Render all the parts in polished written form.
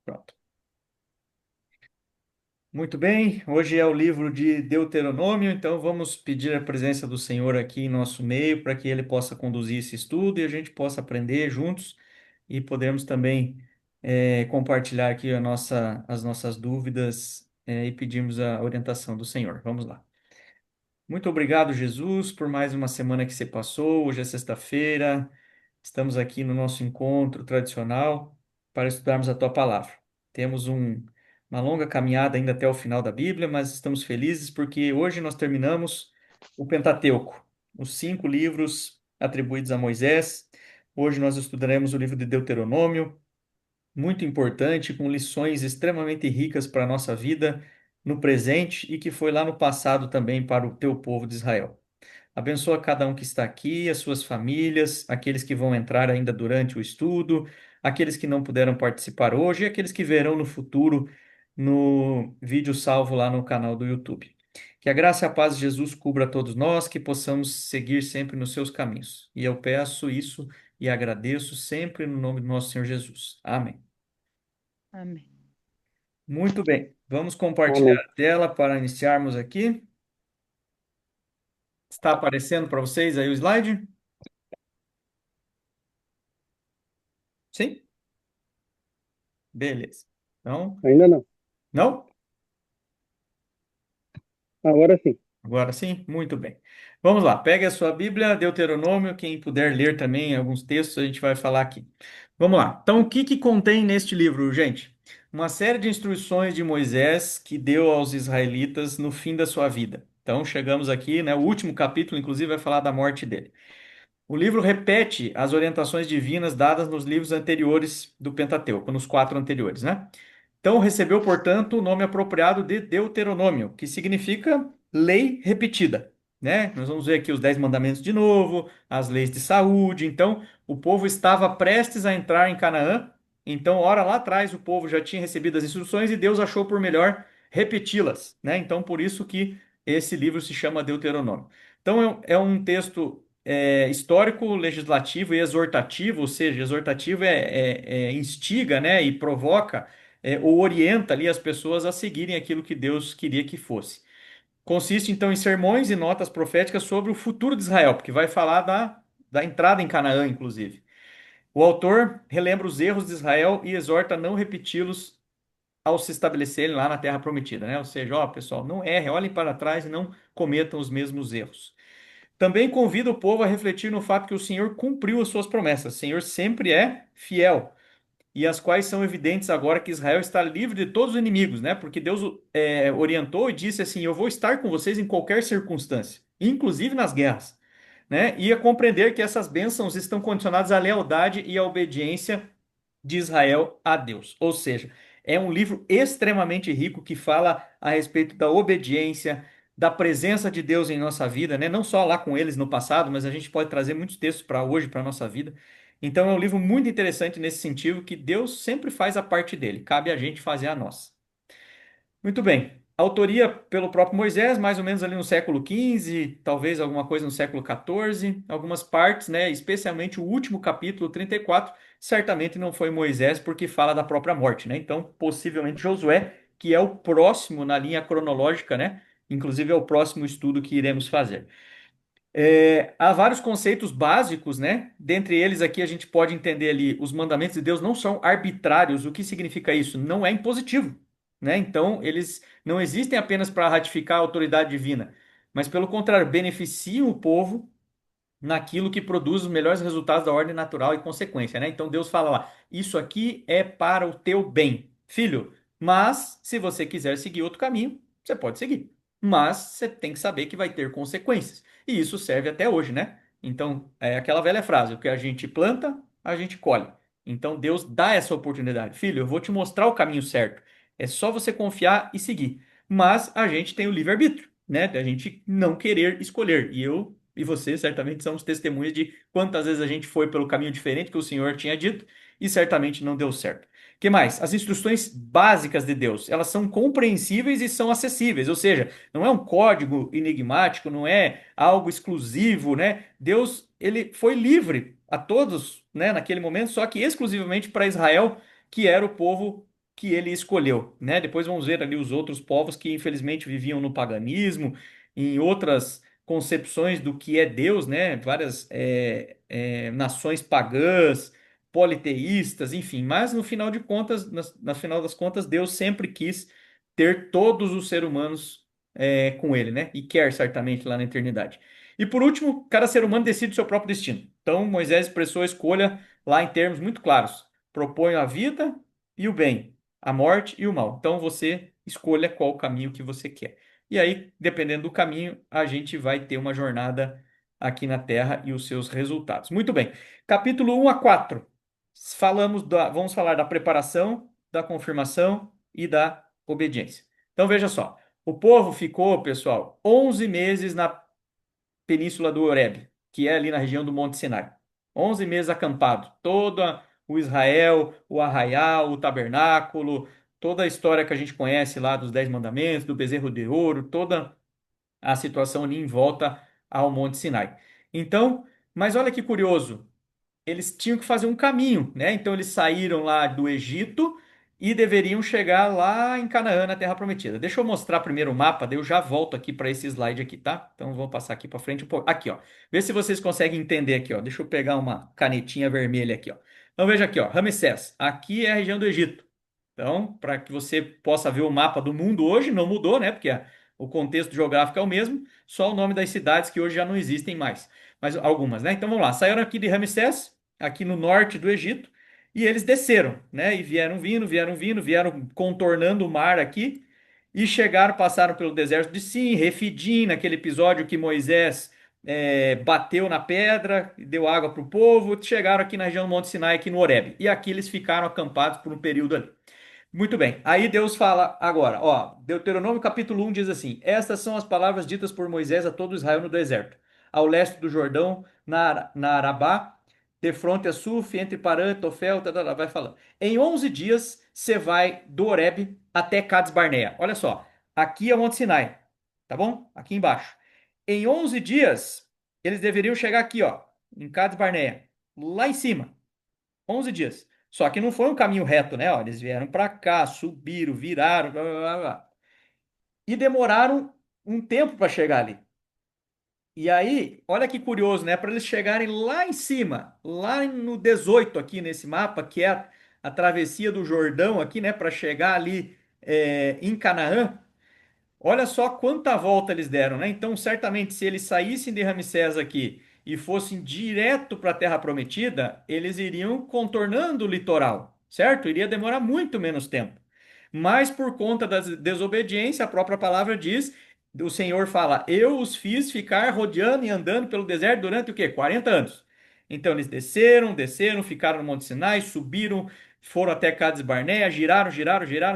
Pronto. Muito bem, hoje é o livro de Deuteronômio, então vamos pedir a presença do Senhor aqui em nosso meio para que Ele possa conduzir esse estudo e a gente possa aprender juntos e podemos também compartilhar aqui as nossas dúvidas e pedimos a orientação do Senhor. Vamos lá. Muito obrigado, Jesus, por mais uma semana que você passou. Hoje é sexta-feira, estamos aqui no nosso encontro tradicional para estudarmos a tua palavra. Temos uma longa caminhada ainda até o final da Bíblia, mas estamos felizes porque hoje nós terminamos o Pentateuco, os 5 livros atribuídos a Moisés. Hoje nós estudaremos o livro de Deuteronômio, muito importante, com lições extremamente ricas para a nossa vida no presente e que foi lá no passado também para o teu povo de Israel. Abençoa cada um que está aqui, as suas famílias, aqueles que vão entrar ainda durante o estudo, aqueles que não puderam participar hoje e aqueles que verão no futuro no vídeo salvo lá no canal do YouTube. Que a graça e a paz de Jesus cubra todos nós, que possamos seguir sempre nos seus caminhos. E eu peço isso e agradeço sempre no nome do nosso Senhor Jesus. Amém. Amém. Muito bem, vamos compartilhar Amém. a tela para iniciarmos aqui. Está aparecendo para vocês aí o slide? Sim? Beleza. Então, Ainda não. não? Agora sim. Agora sim? Muito bem. Vamos lá, pegue a sua Bíblia, Deuteronômio, quem puder ler também alguns textos, a gente vai falar aqui. Vamos lá. Então, o que que contém neste livro, gente? Uma série de instruções de Moisés que deu aos israelitas no fim da sua vida. Então, chegamos aqui, né? O último capítulo, inclusive, vai falar da morte dele. O livro repete as orientações divinas dadas nos livros anteriores do Pentateuco, nos 4 anteriores, né? Então recebeu, portanto, o nome apropriado de Deuteronômio, que significa lei repetida, né? Nós vamos ver aqui os 10 mandamentos de novo, as leis de saúde. Então, o povo estava prestes a entrar em Canaã. Então, ora lá atrás, o povo já tinha recebido as instruções e Deus achou por melhor repeti-las, né? Então, por isso que esse livro se chama Deuteronômio. Então, é um texto histórico, legislativo e exortativo, ou seja, exortativo instiga, né, e provoca ou orienta ali as pessoas a seguirem aquilo que Deus queria que fosse. Consiste então em sermões e notas proféticas sobre o futuro de Israel, porque vai falar da entrada em Canaã, inclusive. O autor relembra os erros de Israel e exorta a não repeti-los ao se estabelecerem lá na Terra Prometida, né? Ou seja, ó, pessoal, não errem, olhem para trás e não cometam os mesmos erros. Também convida o povo a refletir no fato que o Senhor cumpriu as suas promessas. O Senhor sempre é fiel. E as quais são evidentes agora que Israel está livre de todos os inimigos, né? Porque Deus orientou e disse assim: Eu vou estar com vocês em qualquer circunstância, inclusive nas guerras, né? E a compreender que essas bênçãos estão condicionadas à lealdade e à obediência de Israel a Deus. Ou seja, é um livro extremamente rico que fala a respeito da obediência, da presença de Deus em nossa vida, né? Não só lá com eles no passado, mas a gente pode trazer muitos textos para hoje, para a nossa vida. Então é um livro muito interessante nesse sentido, que Deus sempre faz a parte dele, cabe a gente fazer a nossa. Muito bem. Autoria pelo próprio Moisés, mais ou menos ali no século XV, talvez alguma coisa no século XIV, algumas partes, né, especialmente o último capítulo 34, certamente não foi Moisés porque fala da própria morte, né? Então, possivelmente Josué, que é o próximo na linha cronológica, né? Inclusive é o próximo estudo que iremos fazer. Há vários conceitos básicos, né? Dentre eles aqui a gente pode entender ali, os mandamentos de Deus não são arbitrários. O que significa isso? Não é impositivo, né? Então, eles não existem apenas para ratificar a autoridade divina, mas pelo contrário, beneficiam o povo naquilo que produz os melhores resultados da ordem natural e consequência, né? Então Deus fala lá, isso aqui é para o teu bem, filho. Mas se você quiser seguir outro caminho, você pode seguir. Mas você tem que saber que vai ter consequências. E isso serve até hoje, né? Então, é aquela velha frase, o que a gente planta, a gente colhe. Então Deus dá essa oportunidade. Filho, eu vou te mostrar o caminho certo. É só você confiar e seguir. Mas a gente tem o livre-arbítrio, né? A gente não querer escolher. E eu e você certamente somos testemunhas de quantas vezes a gente foi pelo caminho diferente que o Senhor tinha dito e certamente não deu certo. Que mais? As instruções básicas de Deus, elas são compreensíveis e são acessíveis, ou seja, não é um código enigmático, não é algo exclusivo, né? Deus, ele foi livre a todos, né, naquele momento, só que exclusivamente para Israel, que era o povo que ele escolheu, né? Depois vamos ver ali os outros povos que infelizmente viviam no paganismo, em outras concepções do que é Deus, né? Várias nações pagãs, politeístas, enfim. Mas no final de contas, na final das contas, Deus sempre quis ter todos os seres humanos com ele, né? E quer certamente lá na eternidade. E por último, cada ser humano decide o seu próprio destino. Então Moisés expressou a escolha lá em termos muito claros. Proponho a vida e o bem, a morte e o mal. Então você escolha qual caminho que você quer. E aí, dependendo do caminho, a gente vai ter uma jornada aqui na Terra e os seus resultados. Muito bem. Capítulo 1 a 4. Vamos falar da preparação, da confirmação e da obediência. Então veja só. O povo ficou, pessoal, 11 meses na península do Horebe, que é ali na região do Monte Sinai. 11 meses acampado. Todo o Israel, o arraial, o tabernáculo, toda a história que a gente conhece lá dos Dez Mandamentos, do bezerro de ouro, toda a situação ali em volta ao Monte Sinai. Então, mas olha que curioso, eles tinham que fazer um caminho, né? Então eles saíram lá do Egito e deveriam chegar lá em Canaã, na Terra Prometida. Deixa eu mostrar primeiro o mapa, daí eu já volto aqui para esse slide aqui, tá? Então vamos passar aqui para frente um pouco. Aqui, ó. Vê se vocês conseguem entender aqui, ó. Deixa eu pegar uma canetinha vermelha aqui, ó. Então veja aqui, ó, Ramsés. Aqui é a região do Egito. Então, para que você possa ver o mapa do mundo hoje, não mudou, né? Porque o contexto geográfico é o mesmo, só o nome das cidades que hoje já não existem mais. Mas algumas, né? Então vamos lá. Saíram aqui de Ramsés, aqui no norte do Egito, e eles desceram, né? E vieram contornando o mar aqui e chegaram, passaram pelo deserto de Sim, Refidim, naquele episódio que Moisés bateu na pedra e deu água para o povo, chegaram aqui na região do Monte Sinai, aqui no Horebe. E aqui eles ficaram acampados por um período ali. Muito bem. Aí Deus fala agora, ó, Deuteronômio capítulo 1 diz assim: Estas são as palavras ditas por Moisés a todo Israel no deserto, ao leste do Jordão, na Arabá, de fronte a Suf, entre Parã, Tofel, vai falando. Em 11 dias você vai do Horebe até Cades Barnea. Olha só, aqui é o Monte Sinai, tá bom? Aqui embaixo. Em 11 dias eles deveriam chegar aqui, ó, em Cades Barnea, lá em cima. 11 dias. Só que não foi um caminho reto, né? Ó, eles vieram para cá, subiram, viraram, blá, blá, blá, blá. E demoraram um tempo para chegar ali. E aí, olha que curioso, né? Para eles chegarem lá em cima, lá no 18 aqui nesse mapa, que é a travessia do Jordão aqui, né? Para chegar ali em Canaã. Olha só quanta volta eles deram, né? Então, certamente, se eles saíssem de Ramsés aqui e fossem direto para a Terra Prometida, eles iriam contornando o litoral, certo? Iria demorar muito menos tempo. Mas por conta da desobediência, a própria palavra diz, o Senhor fala: Eu os fiz ficar rodeando e andando pelo deserto durante o quê? 40 anos. Então eles desceram, ficaram no Monte Sinai, subiram, foram até Cades Barnea, giraram,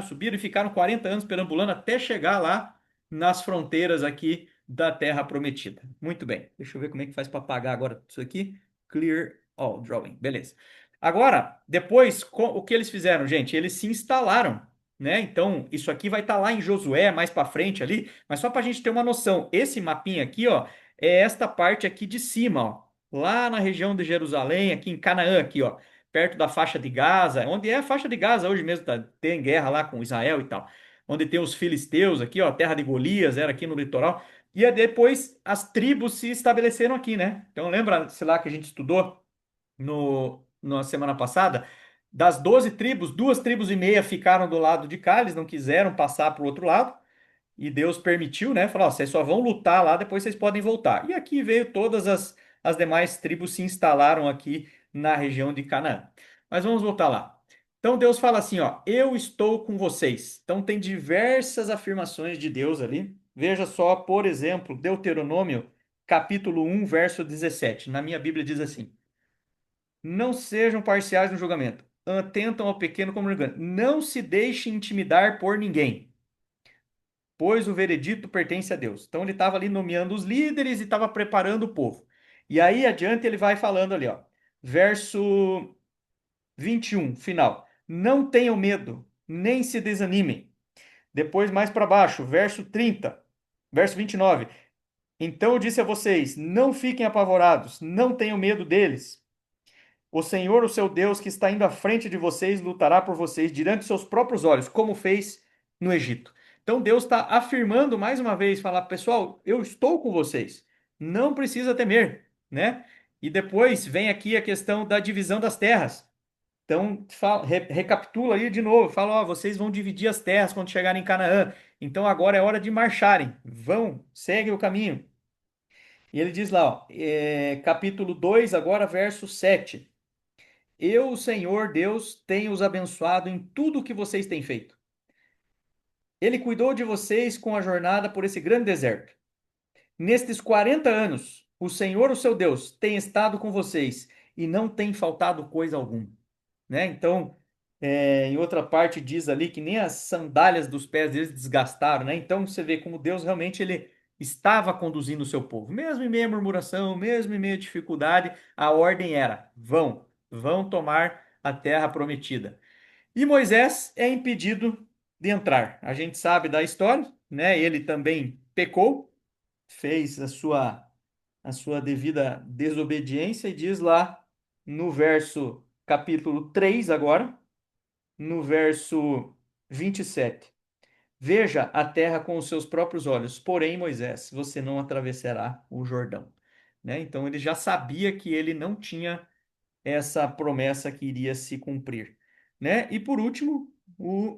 subiram e ficaram 40 anos perambulando até chegar lá nas fronteiras aqui da Terra Prometida. Muito bem. Deixa eu ver como é que faz para apagar agora isso aqui. Clear all drawing. Beleza. Agora, depois, o que eles fizeram, gente? Eles se instalaram, né? Então, isso aqui vai estar lá em Josué, mais para frente ali, mas só para a gente ter uma noção, esse mapinha aqui, ó, é esta parte aqui de cima, ó, lá na região de Jerusalém, aqui em Canaã, aqui, ó, perto da faixa de Gaza, onde é a faixa de Gaza hoje mesmo, tá, tem guerra lá com Israel e tal, onde tem os filisteus aqui, ó, terra de Golias, era aqui no litoral, e aí depois as tribos se estabeleceram aqui, né? Então lembra, sei lá, que a gente estudou na semana passada, das 12 tribos, 2 tribos e meia ficaram do lado de cá, eles não quiseram passar para o outro lado, e Deus permitiu, né? Falou: "Ó, vocês só vão lutar lá, depois vocês podem voltar." E aqui veio todas as demais tribos se instalaram aqui na região de Canaã. Mas vamos voltar lá. Então Deus fala assim, ó, eu estou com vocês. Então tem diversas afirmações de Deus ali. Veja só, por exemplo, Deuteronômio, capítulo 1, verso 17. Na minha Bíblia diz assim: Não sejam parciais no julgamento. Atentam ao pequeno como ao grande. Não se deixe intimidar por ninguém, pois o veredito pertence a Deus. Então ele estava ali nomeando os líderes e estava preparando o povo. E aí adiante ele vai falando ali, ó, verso 21, final. Não tenham medo, nem se desanimem. Depois mais para baixo, verso 30, verso 29. Então eu disse a vocês: não fiquem apavorados, não tenham medo deles. O Senhor, o seu Deus, que está indo à frente de vocês, lutará por vocês diante de seus próprios olhos, como fez no Egito. Então Deus está afirmando mais uma vez, falar, pessoal, eu estou com vocês, não precisa temer, né? E depois vem aqui a questão da divisão das terras. Então, recapitula aí de novo, fala, ó, vocês vão dividir as terras quando chegarem em Canaã. Então agora é hora de marcharem. Vão, seguem o caminho. E ele diz lá, ó, capítulo 2, agora verso 7. Eu, o Senhor Deus, tenho os abençoado em tudo o que vocês têm feito. Ele cuidou de vocês com a jornada por esse grande deserto. Nestes 40 anos, o Senhor, o seu Deus, tem estado com vocês e não tem faltado coisa alguma, né? Então, em outra parte diz ali que nem as sandálias dos pés deles desgastaram, né? Então você vê como Deus realmente ele estava conduzindo o seu povo, mesmo em meio à murmuração, mesmo em meio à dificuldade, a ordem era: vão tomar a terra prometida. E Moisés é impedido de entrar. A gente sabe da história, né? Ele também pecou, fez a sua devida desobediência e diz lá no verso capítulo 3 agora, no verso 27. Veja a terra com os seus próprios olhos, porém, Moisés, você não atravessará o Jordão. Né? Então ele já sabia que ele não tinha essa promessa que iria se cumprir. Né? E por último,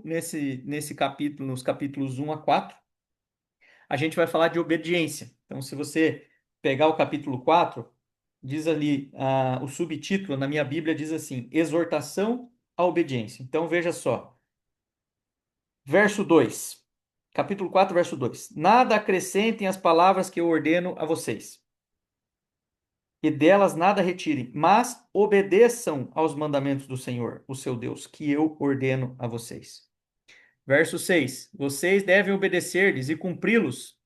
nesse capítulo, nos capítulos 1 a 4, a gente vai falar de obediência. Então, se você pegar o capítulo 4, diz ali, o subtítulo na minha Bíblia diz assim: exortação à obediência. Então, veja só, verso 2, capítulo 4, verso 2: nada acrescentem as palavras que eu ordeno a vocês, e delas nada retirem, mas obedeçam aos mandamentos do Senhor, o seu Deus, que eu ordeno a vocês. Verso 6: vocês devem obedecer-lhes e cumpri-los,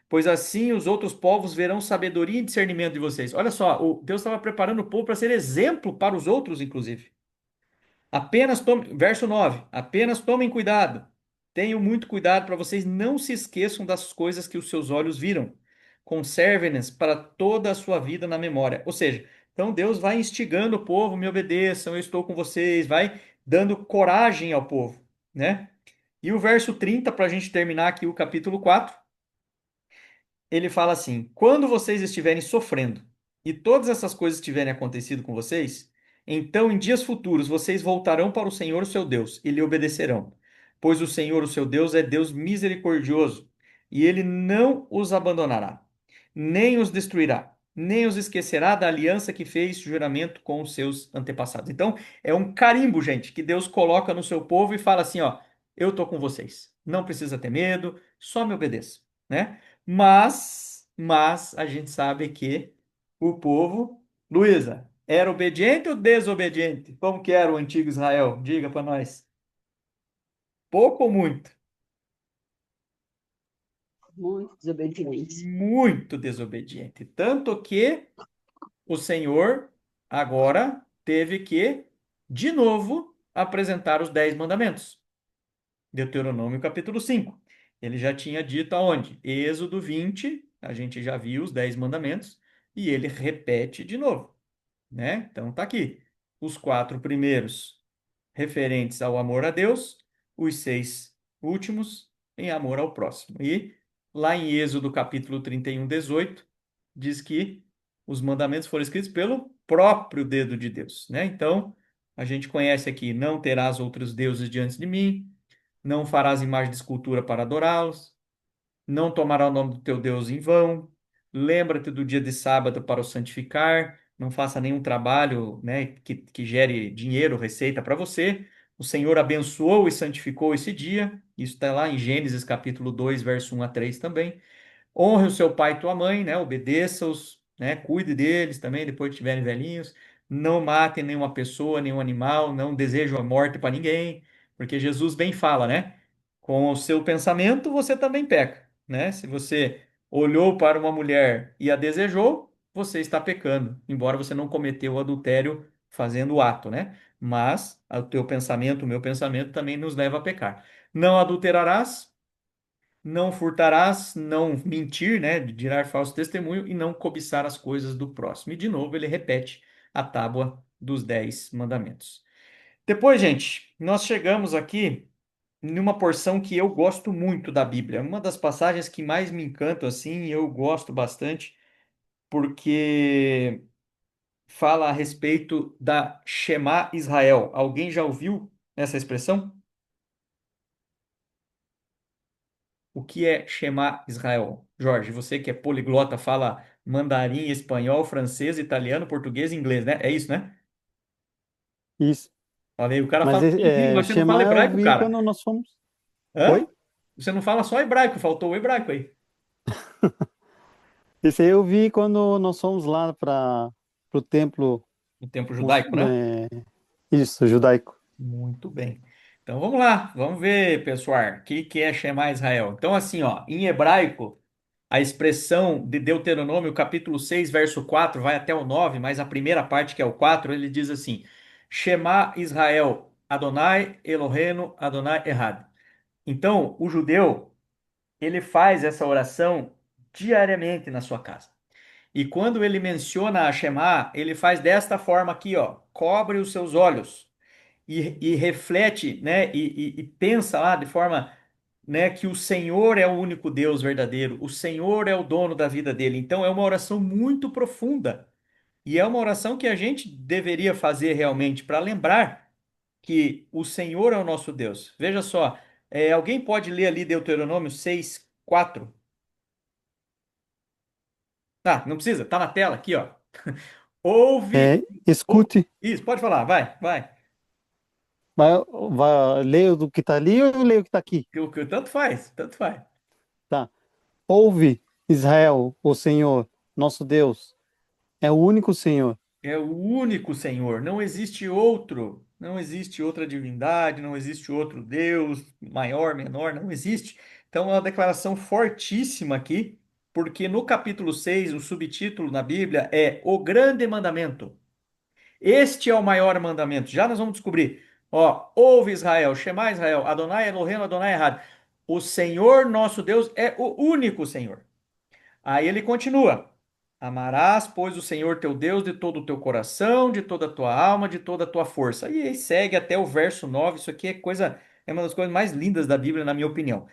pois assim os outros povos verão sabedoria e discernimento de vocês. Olha só, Deus estava preparando o povo para ser exemplo para os outros, inclusive. Apenas tome, verso 9, apenas tomem cuidado. Tenham muito cuidado para vocês não se esqueçam das coisas que os seus olhos viram. Conservem-nas para toda a sua vida na memória. Ou seja, então Deus vai instigando o povo, me obedeçam, eu estou com vocês, vai dando coragem ao povo, né? E o verso 30, para a gente terminar aqui o capítulo 4, ele fala assim: quando vocês estiverem sofrendo e todas essas coisas tiverem acontecido com vocês, então em dias futuros vocês voltarão para o Senhor, o seu Deus, e lhe obedecerão. Pois o Senhor, o seu Deus, é Deus misericordioso, e ele não os abandonará, nem os destruirá, nem os esquecerá da aliança que fez juramento com os seus antepassados. Então, é um carimbo, gente, que Deus coloca no seu povo e fala assim, ó, eu tô com vocês. Não precisa ter medo, só me obedeça, né? Mas a gente sabe que o povo, Luísa, era obediente ou desobediente? Como que era o antigo Israel? Diga para nós. Pouco ou muito? Muito desobediente. Muito desobediente. Tanto que o Senhor agora teve que, de novo, apresentar os 10 mandamentos. Deuteronômio capítulo 5. Ele já tinha dito aonde? Êxodo 20, a gente já viu os 10 mandamentos, e ele repete de novo, né? Então tá aqui. Os 4 primeiros referentes ao amor a Deus, os 6 últimos em amor ao próximo. E lá em Êxodo capítulo 31, 18, diz que os mandamentos foram escritos pelo próprio dedo de Deus, né? Então, a gente conhece aqui: não terás outros deuses diante de mim, não farás imagem de escultura para adorá-los, não tomará o nome do teu Deus em vão, lembra-te do dia de sábado para o santificar, não faça nenhum trabalho, né, que gere dinheiro, receita para você. O Senhor abençoou e santificou esse dia, isso está lá em Gênesis capítulo 2, verso 1 a 3 também. Honre o seu pai e tua mãe, né? Obedeça-os, né? Cuide deles também depois que estiverem velhinhos. Não matem nenhuma pessoa, nenhum animal, não desejem a morte para ninguém, porque Jesus bem fala, né? Com o seu pensamento você também peca, né? Se você olhou para uma mulher e a desejou, você está pecando, embora você não cometeu o adultério fazendo o ato, né? Mas o teu pensamento, o meu pensamento também nos leva a pecar. Não adulterarás, não furtarás, não mentir, né, de falso testemunho e não cobiçar as coisas do próximo. E de novo ele repete a tábua dos 10 mandamentos. Depois, gente, nós chegamos aqui numa porção que eu gosto muito da Bíblia. Uma das passagens que mais me encantam, assim, eu gosto bastante, porque fala a respeito da Shema Israel. Alguém já ouviu essa expressão? O que é Shema Israel? Jorge, você que é poliglota, fala mandarim, espanhol, francês, italiano, português e inglês, né? É isso, né? Isso. Olha aí, o cara Mas fala três línguas, mas você não fala Shema eu hebraico, vi cara. quando nós fomos. Hã? Oi? Você não fala só hebraico, faltou o hebraico aí. Esse aí eu vi quando nós fomos lá para o templo, No tempo judaico, né? isso, judaico. Muito bem. Então vamos lá, vamos ver, pessoal, o que que é Shema Israel. Então, assim, ó, em hebraico, a expressão de Deuteronômio, capítulo 6, verso 4, vai até o 9, mas a primeira parte, que é o 4, ele diz assim: Shema Israel, Adonai Eloheinu, Adonai Errad. Então, o judeu, ele faz essa oração diariamente na sua casa. E quando ele menciona a Shema, ele faz desta forma aqui, ó: cobre os seus olhos e reflete, né, e pensa lá de forma, né, que o Senhor é o único Deus verdadeiro, o Senhor é o dono da vida dele. Então é uma oração muito profunda e é uma oração que a gente deveria fazer realmente para lembrar que o Senhor é o nosso Deus. Veja só, alguém pode ler ali Deuteronômio 6:4? Ah, não precisa, tá na tela aqui, ó. Ouve, Escute, isso, pode falar, vai, vai. leio do que está ali ou eu leio o que está aqui? Tanto faz, tanto faz. Tá. Ouve, Israel, o Senhor, nosso Deus, é o único Senhor. É o único Senhor, não existe outro, não existe outra divindade, não existe outro Deus, maior, menor, não existe. Então, é uma declaração fortíssima aqui, porque no capítulo 6 o subtítulo na Bíblia é O Grande Mandamento. Este é o maior mandamento. Já nós vamos descobrir. Ó, ouve Israel, Shema Israel, Adonai Eloheinu, Adonai Errado. O Senhor nosso Deus é o único Senhor. Aí ele continua: Amarás, pois, o Senhor teu Deus de todo o teu coração, de toda a tua alma, de toda a tua força. E aí segue até o verso 9. Isso aqui é uma das coisas mais lindas da Bíblia, na minha opinião.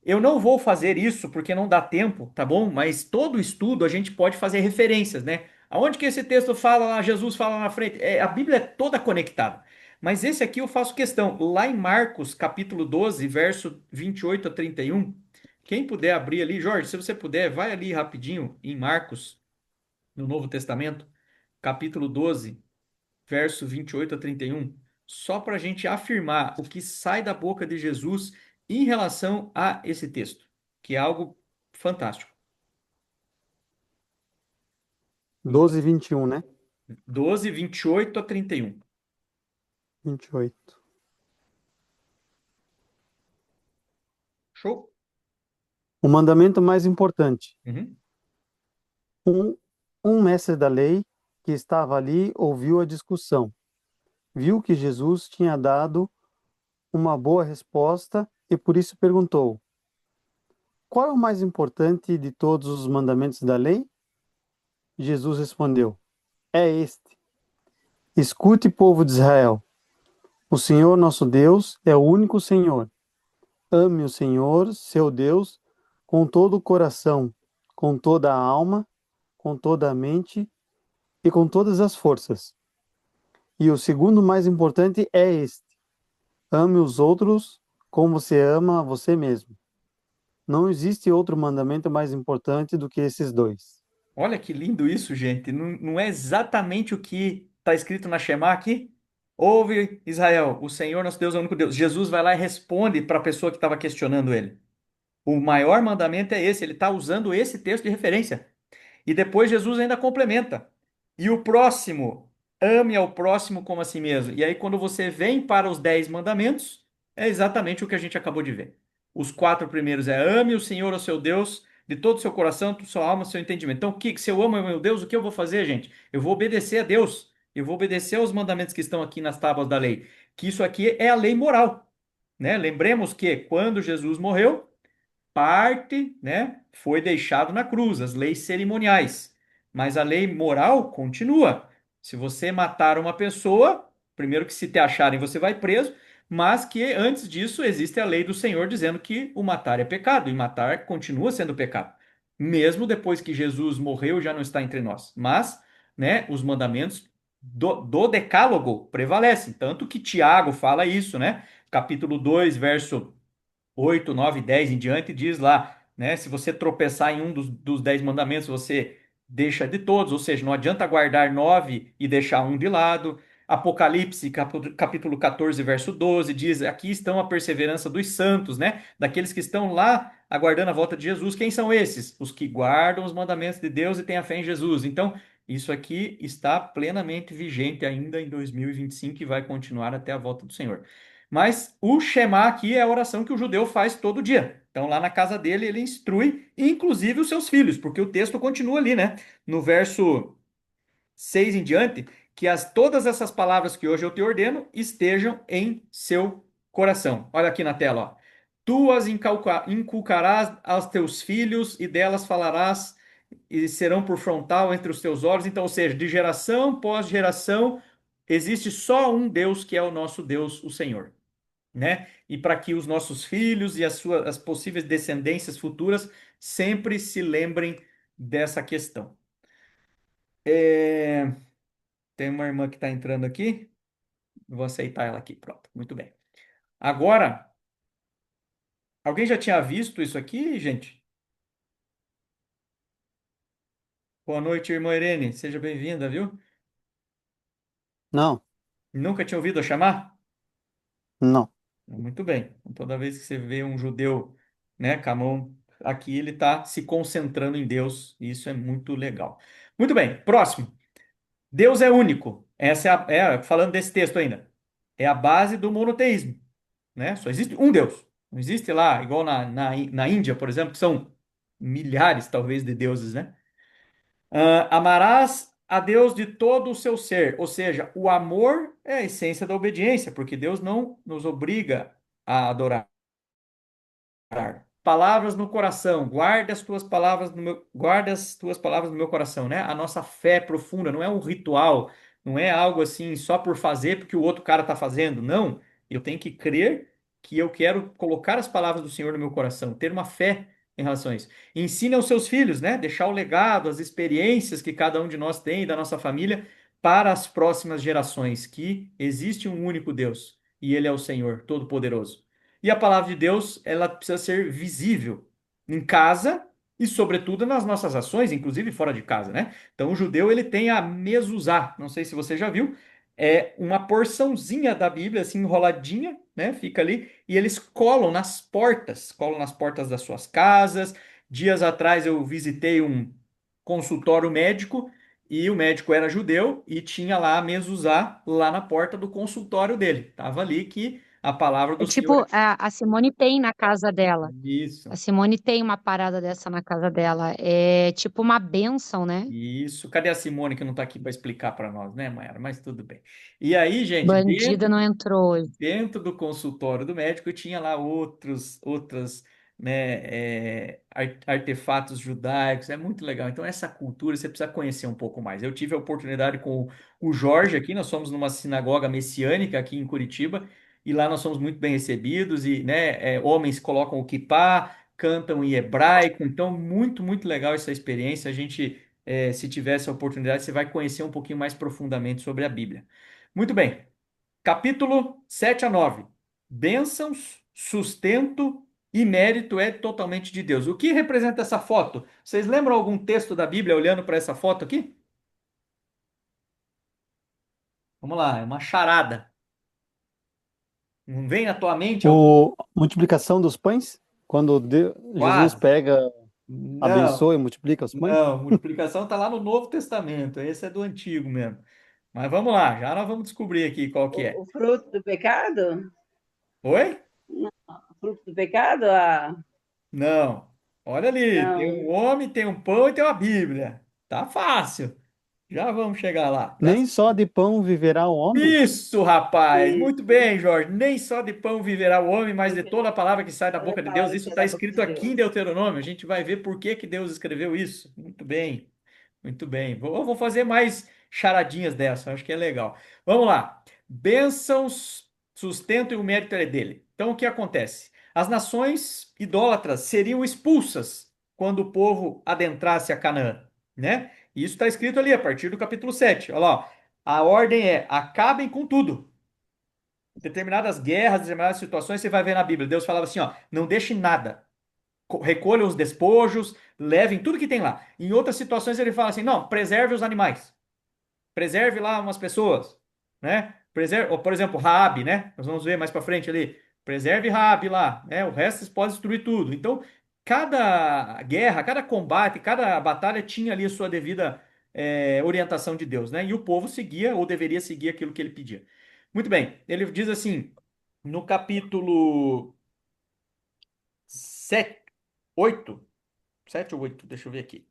Eu não vou fazer isso porque não dá tempo, tá bom? Mas todo estudo a gente pode fazer referências, né? Aonde que esse texto fala lá, Jesus fala na frente? A Bíblia é toda conectada. Mas esse aqui eu faço questão. Lá em Marcos, capítulo 12, verso 28 a 31. Quem puder abrir ali, Jorge, se você puder, vai ali rapidinho em Marcos, no Novo Testamento, capítulo 12, verso 28 a 31, só para a gente afirmar o que sai da boca de Jesus em relação a esse texto, que é algo fantástico. 12, 21, né? 12, 28 a 31. 28. Show? O mandamento mais importante. Uhum. Um, um mestre da lei que estava ali ouviu a discussão. Viu que Jesus tinha dado uma boa resposta e por isso perguntou: qual é o mais importante de todos os mandamentos da lei? Jesus respondeu: é este: escute, povo de Israel. O Senhor nosso Deus é o único Senhor. Ame o Senhor, seu Deus, com todo o coração, com toda a alma, com toda a mente e com todas as forças. E o segundo mais importante é este: ame os outros como você ama a você mesmo. Não existe outro mandamento mais importante do que esses dois. Olha que lindo isso, gente. Não, não é exatamente o que está escrito na Shema aqui? Ouve, Israel, o Senhor nosso Deus é o único Deus. Jesus vai lá e responde para a pessoa que estava questionando ele. O maior mandamento é esse, ele está usando esse texto de referência. E depois Jesus ainda complementa. E o próximo, ame ao próximo como a si mesmo. E aí, quando você vem para os 10 mandamentos, é exatamente o que a gente acabou de ver. Os quatro primeiros é ame o Senhor, o seu Deus, de todo o seu coração, toda sua alma, seu entendimento. Então, se eu amo o meu Deus, o que eu vou fazer, gente? Eu vou obedecer a Deus. Eu vou obedecer aos mandamentos que estão aqui nas tábuas da lei. Que isso aqui é a lei moral, né? Lembremos que quando Jesus morreu, parte, né, foi deixado na cruz, as leis cerimoniais, mas a lei moral continua. Se você matar uma pessoa, primeiro que se te acharem, você vai preso, mas que antes disso existe a lei do Senhor dizendo que o matar é pecado, e matar continua sendo pecado. Mesmo depois que Jesus morreu, já não está entre nós. Mas, né, os mandamentos do Decálogo prevalecem. Tanto que Tiago fala isso, né? Capítulo 2 verso 8, 9, 10 em diante, diz lá, né? Se você tropeçar em um dos 10 mandamentos, você deixa de todos, ou seja, não adianta guardar 9 e deixar um de lado. Apocalipse, capítulo 14, verso 12, diz: aqui estão a perseverança dos santos, né? Daqueles que estão lá aguardando a volta de Jesus. Quem são esses? Os que guardam os mandamentos de Deus e têm a fé em Jesus. Então, isso aqui está plenamente vigente ainda em 2025 e vai continuar até a volta do Senhor. Mas o Shema aqui é a oração que o judeu faz todo dia. Então, lá na casa dele, ele instrui, inclusive, os seus filhos, porque o texto continua ali, né? No verso 6 em diante, que todas essas palavras que hoje eu te ordeno estejam em seu coração. Olha aqui na tela, ó. Tu as inculcarás aos teus filhos e delas falarás e serão por frontal entre os teus olhos. Então, ou seja, de geração pós geração, existe só um Deus que é o nosso Deus, o Senhor, né? E para que os nossos filhos e as possíveis descendências futuras sempre se lembrem dessa questão. É, Tem uma irmã que está entrando aqui, vou aceitar ela aqui, pronto, muito bem. Agora, alguém já tinha visto isso aqui, gente? Boa noite, irmã Irene, seja bem-vinda, viu? Não, Nunca tinha ouvido eu chamar? não. Muito bem. Então, toda vez que você vê um judeu, né, com a mão aqui, ele está se concentrando em Deus, e isso é muito legal. Muito bem, próximo. Deus é único. Essa falando desse texto ainda. É a base do monoteísmo, né? Só existe um Deus. Não existe lá, igual na Índia, por exemplo, que são milhares, talvez, de deuses, né? Amarás a Deus de todo o seu ser. Ou seja, o amor é a essência da obediência, porque Deus não nos obriga a adorar. Palavras no coração, guarda as tuas palavras no meu coração, né? A nossa fé profunda não é um ritual, não é algo assim só por fazer porque o outro cara está fazendo, não. Eu tenho que crer que eu quero colocar as palavras do Senhor no meu coração, ter uma fé em relação a isso. Ensine aos seus filhos, né? Deixar o legado, as experiências que cada um de nós tem da nossa família para as próximas gerações, que existe um único Deus e ele é o Senhor Todo-Poderoso. E a palavra de Deus, ela precisa ser visível em casa e, sobretudo, nas nossas ações, inclusive fora de casa, né? Então, o judeu, ele tem a mezuzá, não sei se você já viu, é uma porçãozinha da Bíblia, assim, enroladinha, né? Fica ali, e eles colam nas portas das suas casas. Dias atrás eu visitei um consultório médico, e o médico era judeu e tinha lá a mezuzá lá na porta do consultório dele. Tava ali que a palavra É do Senhor. tipo, a Simone tem na casa dela. A Isso, Simone tem uma parada dessa na casa dela. É tipo uma bênção, né? isso. Cadê a Simone que não está aqui para explicar para nós, né, Mayara? Mas tudo bem. E aí, gente, Bandida não entrou hoje. dentro do consultório do médico tinha lá outras, né, artefatos judaicos. É muito legal. Então, essa cultura você precisa conhecer um pouco mais. Eu tive a oportunidade com o Jorge aqui. Nós somos numa sinagoga messiânica aqui em Curitiba. E lá nós somos muito bem recebidos. E, né, homens colocam o kippá, cantam em hebraico. Então, muito, muito legal essa experiência. A gente, se tivesse a oportunidade, você vai conhecer um pouquinho mais profundamente sobre a Bíblia. Muito bem. Capítulo 7 a 9. Bênçãos, sustento e mérito é totalmente de Deus. O que representa essa foto? Vocês lembram algum texto da Bíblia olhando para essa foto aqui? Vamos lá, é uma charada. Não vem na tua mente algum? O multiplicação dos pães, quando Jesus Quase. pega, Não, abençoa e multiplica os pães. não. Multiplicação está lá no Novo Testamento. Esse é do Antigo mesmo. Mas vamos lá, já nós vamos descobrir aqui qual que é. O fruto do pecado? Oi? O fruto do pecado? Não. Olha ali, tem um Não. homem, tem um pão e tem uma Bíblia. Tá fácil. Já vamos chegar lá. Nem só de pão viverá o homem. Isso, rapaz. Muito Isso. bem, Jorge. Nem só de pão viverá o homem, mas de Porque toda a palavra que sai da toda boca de Deus. palavra Isso que é está da boca escrito de aqui em Deus. Deuteronômio. A gente vai ver por que que Deus escreveu isso. Muito bem, muito bem. Vou fazer mais charadinhas dessa, acho que é legal. Vamos lá. Bênçãos, sustento e o mérito é dele. Então, o que acontece? As nações idólatras seriam expulsas quando o povo adentrasse a Canaã, né? E isso está escrito ali a partir do capítulo 7. Olha lá, ó. A ordem é: acabem com tudo. Determinadas guerras, determinadas situações, você vai ver na Bíblia. Deus falava assim, ó, não deixe nada. Recolham os despojos, levem tudo que tem lá. Em outras situações ele fala assim, não, preserve os animais. Preserve lá umas pessoas, né? Preserve, ou, por exemplo, Raabe, né? Nós vamos ver mais para frente ali. Preserve Raabe lá, né? O resto vocês podem destruir tudo. Então, cada guerra, cada combate, cada batalha tinha ali a sua devida orientação de Deus, né? E o povo seguia ou deveria seguir aquilo que ele pedia. Muito bem, ele diz assim, no capítulo 7, 8, 7 ou 8, deixa eu ver aqui.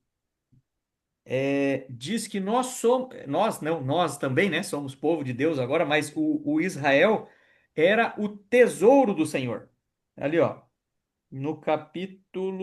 Diz que nós somos, nós não, nós também, né? Somos povo de Deus agora, mas o Israel era o tesouro do Senhor. Ali, ó, no capítulo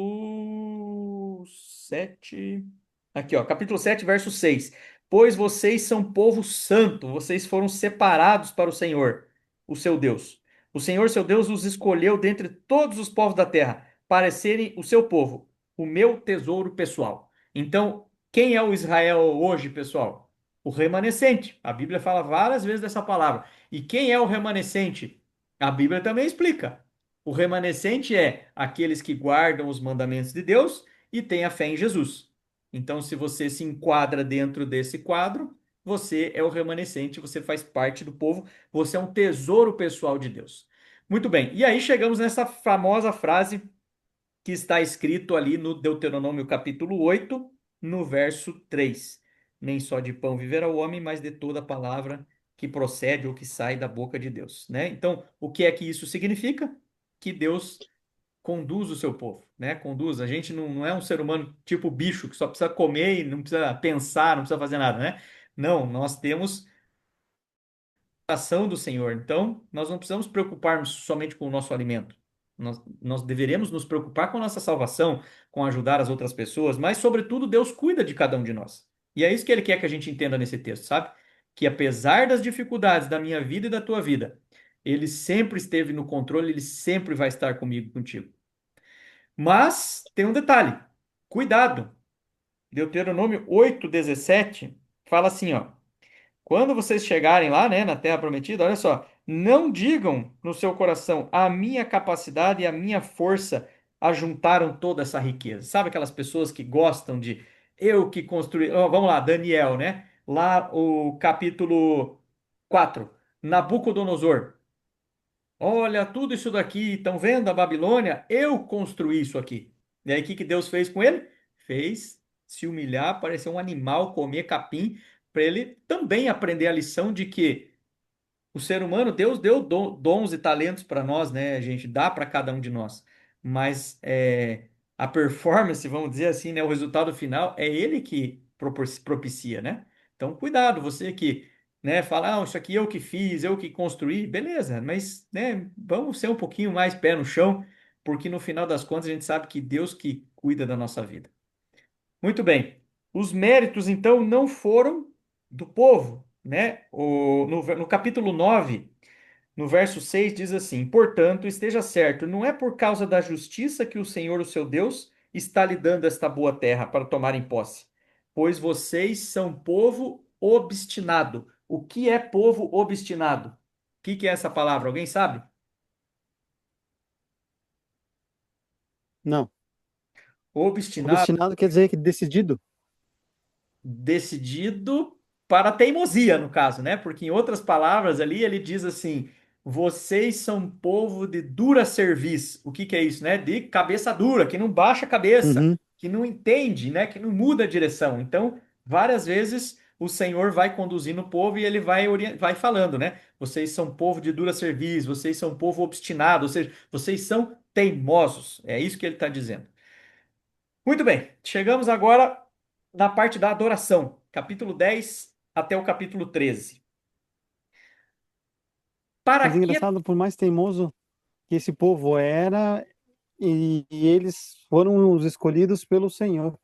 7. Aqui, ó, capítulo 7, verso 6. Pois vocês são povo santo, vocês foram separados para o Senhor, o seu Deus. O Senhor, seu Deus, os escolheu dentre todos os povos da terra para serem o seu povo, o meu tesouro pessoal. Então, quem é o Israel hoje, pessoal? O remanescente. A Bíblia fala várias vezes dessa palavra. E quem é o remanescente? A Bíblia também explica. O remanescente é aqueles que guardam os mandamentos de Deus e têm a fé em Jesus. Então, se você se enquadra dentro desse quadro, você é o remanescente, você faz parte do povo, você é um tesouro pessoal de Deus. Muito bem, e aí chegamos nessa famosa frase que está escrito ali no Deuteronômio capítulo 8, no verso 3. Nem só de pão viverá o homem, mas de toda palavra que procede ou que sai da boca de Deus, né? Então, o que é que isso significa? Que Deus conduz o seu povo, né? Conduz. A gente não é um ser humano tipo bicho que só precisa comer e não precisa pensar, não precisa fazer nada, né? Não, nós temos ação do Senhor. Então, nós não precisamos preocupar somente com o nosso alimento. Nós deveremos nos preocupar com a nossa salvação, com ajudar as outras pessoas, mas, sobretudo, Deus cuida de cada um de nós. E é isso que Ele quer que a gente entenda nesse texto, sabe? Que apesar das dificuldades da minha vida e da tua vida, Ele sempre esteve no controle, Ele sempre vai estar comigo, contigo. Mas tem um detalhe: cuidado. Deuteronômio 8:17 fala assim, ó. Quando vocês chegarem lá, né, na Terra Prometida, olha só, não digam no seu coração, a minha capacidade e a minha força ajuntaram toda essa riqueza. Sabe aquelas pessoas que gostam de eu que construí. Ó, vamos lá, Daniel, né? Lá o capítulo 4, Nabucodonosor. Olha, tudo isso daqui, estão vendo a Babilônia? Eu construí isso aqui. E aí, o que que Deus fez com ele? Fez se humilhar, parecer um animal, comer capim, para ele também aprender a lição de que o ser humano, Deus deu dons e talentos para nós, né, gente? Dá para cada um de nós. Mas a performance, vamos dizer assim, né, o resultado final é ele que propicia, né? Então, cuidado, você que, né, fala, ah, isso aqui eu que fiz, eu que construí, beleza, mas, né, vamos ser um pouquinho mais pé no chão, porque no final das contas a gente sabe que Deus que cuida da nossa vida. Muito bem. Os méritos, então, não foram do povo, né? No capítulo 9, no verso 6, diz assim: portanto, esteja certo, não é por causa da justiça que o Senhor, o seu Deus, está lhe dando esta boa terra para tomar em posse, pois vocês são povo obstinado. O que é povo obstinado? O que é essa palavra? Alguém sabe? Não. Obstinado. Obstinado quer dizer que decidido. Decidido para a teimosia, no caso, né? Porque em outras palavras ali ele diz assim: vocês são povo de dura cerviz. O que que é isso, né? De cabeça dura, que não baixa a cabeça, Uhum. que não entende, né? Que não muda a direção. Então, várias vezes o Senhor vai conduzindo o povo e ele vai falando, né? Vocês são povo de dura cerviz, vocês são povo obstinado, ou seja, vocês são teimosos. É isso que ele está dizendo. Muito bem, chegamos agora na parte da adoração, capítulo 10 até o capítulo 13. Para Mas que. engraçado, por mais teimoso que esse povo era, e eles foram os escolhidos pelo Senhor.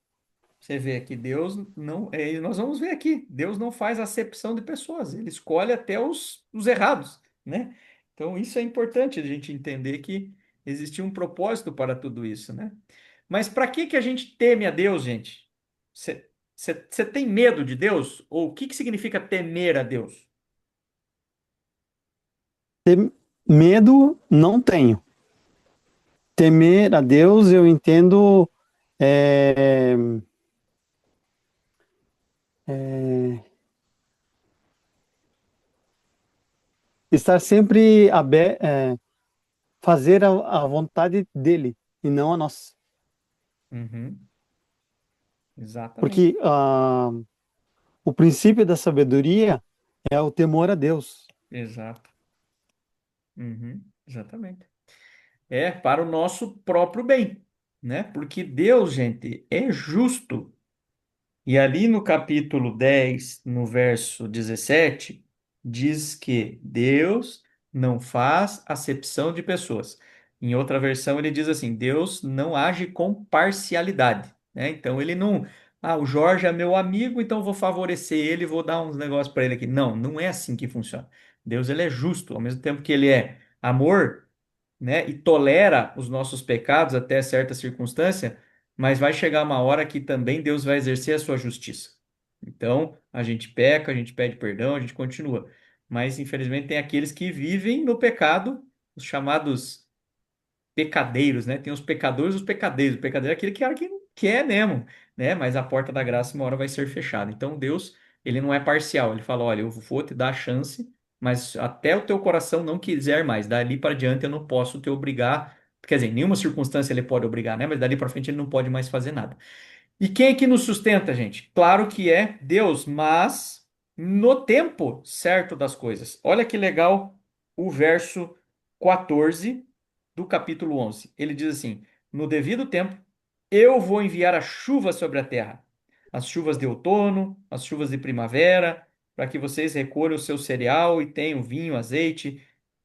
Você vê que Deus não. Nós vamos ver aqui. Deus não faz acepção de pessoas. Ele escolhe até os errados, né? Então, isso é importante a gente entender que existe um propósito para tudo isso, né? Mas para que a gente teme a Deus, gente? Você tem medo de Deus? Ou o que significa temer a Deus? Medo não tenho. Temer a Deus, eu entendo é, é, estar sempre aberto, fazer a vontade dele e não a nossa. Uhum, exatamente. Porque o princípio da sabedoria é o temor a Deus. Exato. Uhum, exatamente. É para o nosso próprio bem, né? Porque Deus, gente, é justo. E ali no capítulo 10, no verso 17, diz que Deus não faz acepção de pessoas. Em outra versão, ele diz assim: Deus não age com parcialidade, né? Então, ele não. Ah, o Jorge é meu amigo, então vou favorecer ele, vou dar uns negócios para ele aqui. Não, não é assim que funciona. Deus, ele é justo, ao mesmo tempo que ele é amor, né, e tolera os nossos pecados até certa circunstância, mas vai chegar uma hora que também Deus vai exercer a sua justiça. Então, a gente peca, a gente pede perdão, a gente continua. Mas, infelizmente, tem aqueles que vivem no pecado, os chamados pecadeiros, né? Tem os pecadores e os pecadeiros. O pecadeiro é aquele que não quer mesmo, né? Mas a porta da graça uma hora vai ser fechada. Então Deus, ele não é parcial. Ele fala, olha, eu vou te dar a chance, mas até o teu coração não quiser mais. Dali para diante eu não posso te obrigar. Quer dizer, em nenhuma circunstância ele pode obrigar, né? Mas dali para frente ele não pode mais fazer nada. E quem é que nos sustenta, gente? Claro que é Deus, mas no tempo certo das coisas. Olha que legal o verso 14 do capítulo 11. Ele diz assim: No devido tempo, eu vou enviar a chuva sobre a terra, as chuvas de outono, as chuvas de primavera, para que vocês recolham o seu cereal e tenham vinho, azeite,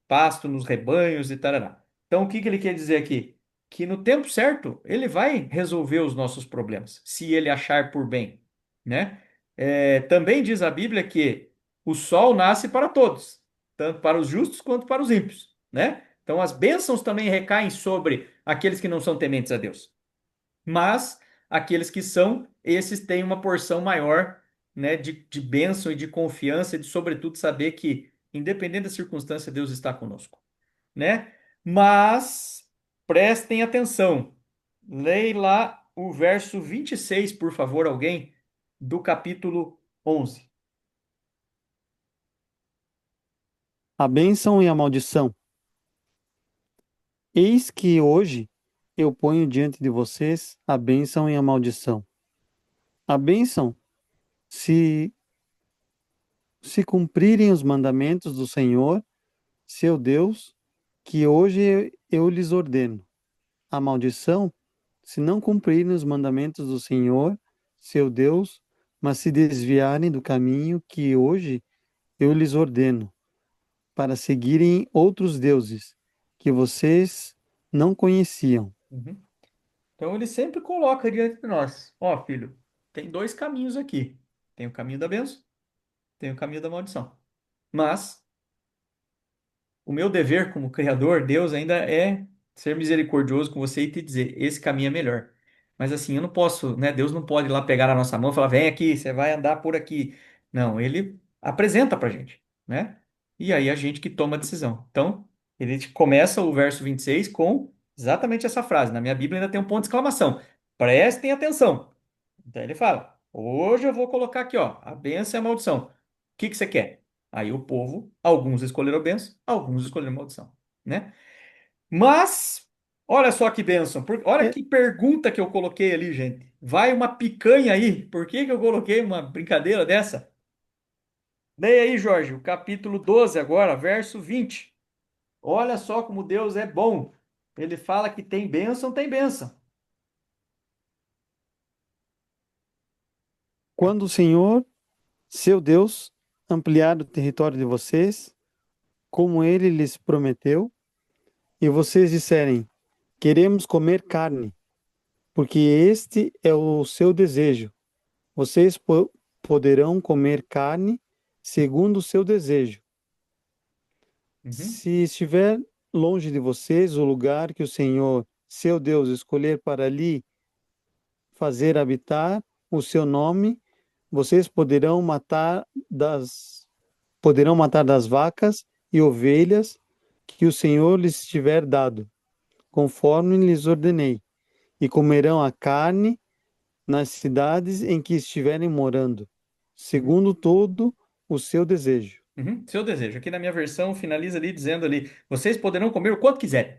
pasto nos rebanhos e tarará. Então, o que que ele quer dizer aqui? Que no tempo certo ele vai resolver os nossos problemas, se ele achar por bem, né? Também diz a Bíblia que o sol nasce para todos, tanto para os justos quanto para os ímpios, né? Então as bênçãos também recaem sobre aqueles que não são tementes a Deus, mas aqueles que são, esses têm uma porção maior, né, de bênção e de confiança e de, sobretudo, saber que, independente da circunstância, Deus está conosco, né? Mas prestem atenção. Leia lá o verso 26, por favor, alguém, do capítulo 11. A bênção e a maldição. Eis que hoje eu ponho diante de vocês a bênção e a maldição. A bênção, se cumprirem os mandamentos do Senhor, seu Deus, que hoje eu lhes ordeno. A maldição, se não cumprirem os mandamentos do Senhor, seu Deus, mas se desviarem do caminho que hoje eu lhes ordeno, para seguirem outros deuses que vocês não conheciam. Uhum. Então ele sempre coloca diante de nós: ó, filho, tem dois caminhos aqui. Tem o caminho da bênção, tem o caminho da maldição. Mas o meu dever como criador, Deus, ainda é ser misericordioso com você e te dizer, esse caminho é melhor. Mas assim, eu não posso, né? Deus não pode ir lá pegar a nossa mão e falar, vem aqui, você vai andar por aqui. Não, ele apresenta pra gente, né? E aí a gente que toma a decisão. Então, ele começa o verso 26 com exatamente essa frase. Na minha Bíblia ainda tem um ponto de exclamação. Prestem atenção. Então ele fala: Hoje eu vou colocar aqui, ó, a bênção e a maldição. O que que você quer? Aí o povo, alguns escolheram a bênção, alguns escolheram a maldição, né? Mas, olha só que bênção. Olha É, que pergunta que eu coloquei ali, gente. Vai uma picanha aí. Por que que eu coloquei uma brincadeira dessa? Leia aí, Jorge, o capítulo 12 agora, verso 20. Olha só como Deus é bom. Ele fala que tem bênção, tem bênção. quando o Senhor, seu Deus, ampliar o território de vocês, como ele lhes prometeu, e vocês disserem: queremos comer carne, porque este é o seu desejo. Vocês poderão comer carne segundo o seu desejo. Uhum, Se estiver longe de vocês o lugar que o Senhor, seu Deus, escolher para ali fazer habitar o seu nome, vocês poderão matar das vacas e ovelhas que o Senhor lhes tiver dado, conforme lhes ordenei, e comerão a carne nas cidades em que estiverem morando, uhum, segundo todo o seu desejo. uhum. Seu desejo. Aqui na minha versão finaliza ali dizendo ali, vocês poderão comer o quanto quiserem.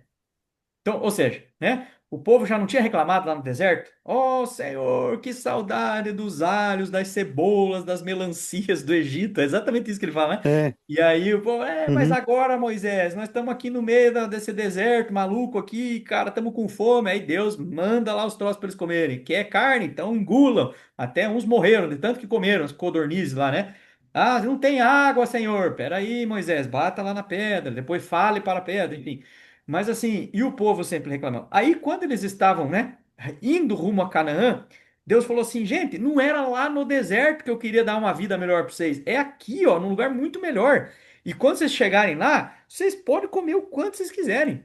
Então, ou seja, né? O povo já não tinha reclamado lá no deserto? Oh, Senhor, que saudade dos alhos, das cebolas, das melancias do Egito. É exatamente isso que ele fala, né? É, E aí o povo, mas uhum, agora, Moisés, nós estamos aqui no meio desse deserto maluco aqui, cara, estamos com fome. Aí Deus manda lá os troços para eles comerem. Quer carne? Então engulam. Até uns morreram de tanto que comeram, as codornizes lá, né? Ah, não tem água, Senhor. Peraí, Moisés, bata lá na pedra, depois fale para a pedra, enfim. Mas assim, e o povo sempre reclamando. Aí, quando eles estavam, né, indo rumo a Canaã, Deus falou assim: gente, não era lá no deserto que eu queria dar uma vida melhor para vocês, é aqui, ó, num lugar muito melhor. E quando vocês chegarem lá, vocês podem comer o quanto vocês quiserem,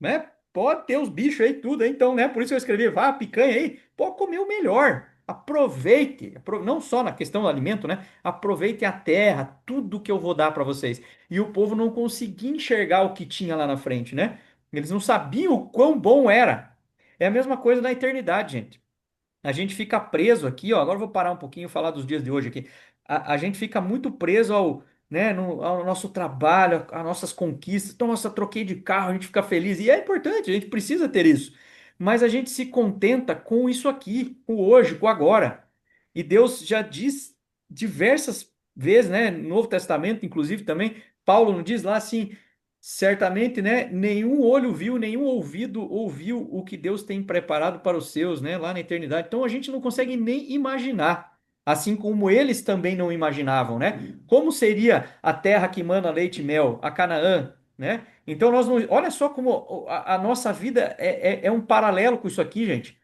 né? Pode ter os bichos aí, tudo aí, então, né? Por isso eu escrevi, vá, picanha aí, pode comer o melhor. Aproveite, não só na questão do alimento, né? Aproveite a terra, tudo que eu vou dar para vocês. E o povo não conseguia enxergar o que tinha lá na frente, né? Eles não sabiam o quão bom era. É a mesma coisa na eternidade, gente. A gente fica preso aqui, ó. Agora eu vou parar um pouquinho e falar dos dias de hoje aqui. A gente fica muito preso ao, né, ao nosso trabalho, às nossas conquistas. Então, nossa, troquei de carro, a gente fica feliz. E é importante, a gente precisa ter isso. Mas a gente se contenta com isso aqui, com o hoje, com o agora. E Deus já diz diversas vezes, né, no Novo Testamento, inclusive também, Paulo não diz lá assim. Certamente, né? Nenhum olho viu, nenhum ouvido ouviu o que Deus tem preparado para os seus, né? Lá na eternidade. Então a gente não consegue nem imaginar, assim como eles também não imaginavam, né? Como seria a terra que mana leite e mel, a Canaã, né? Então nós não, olha só como a nossa vida é um paralelo com isso aqui, gente.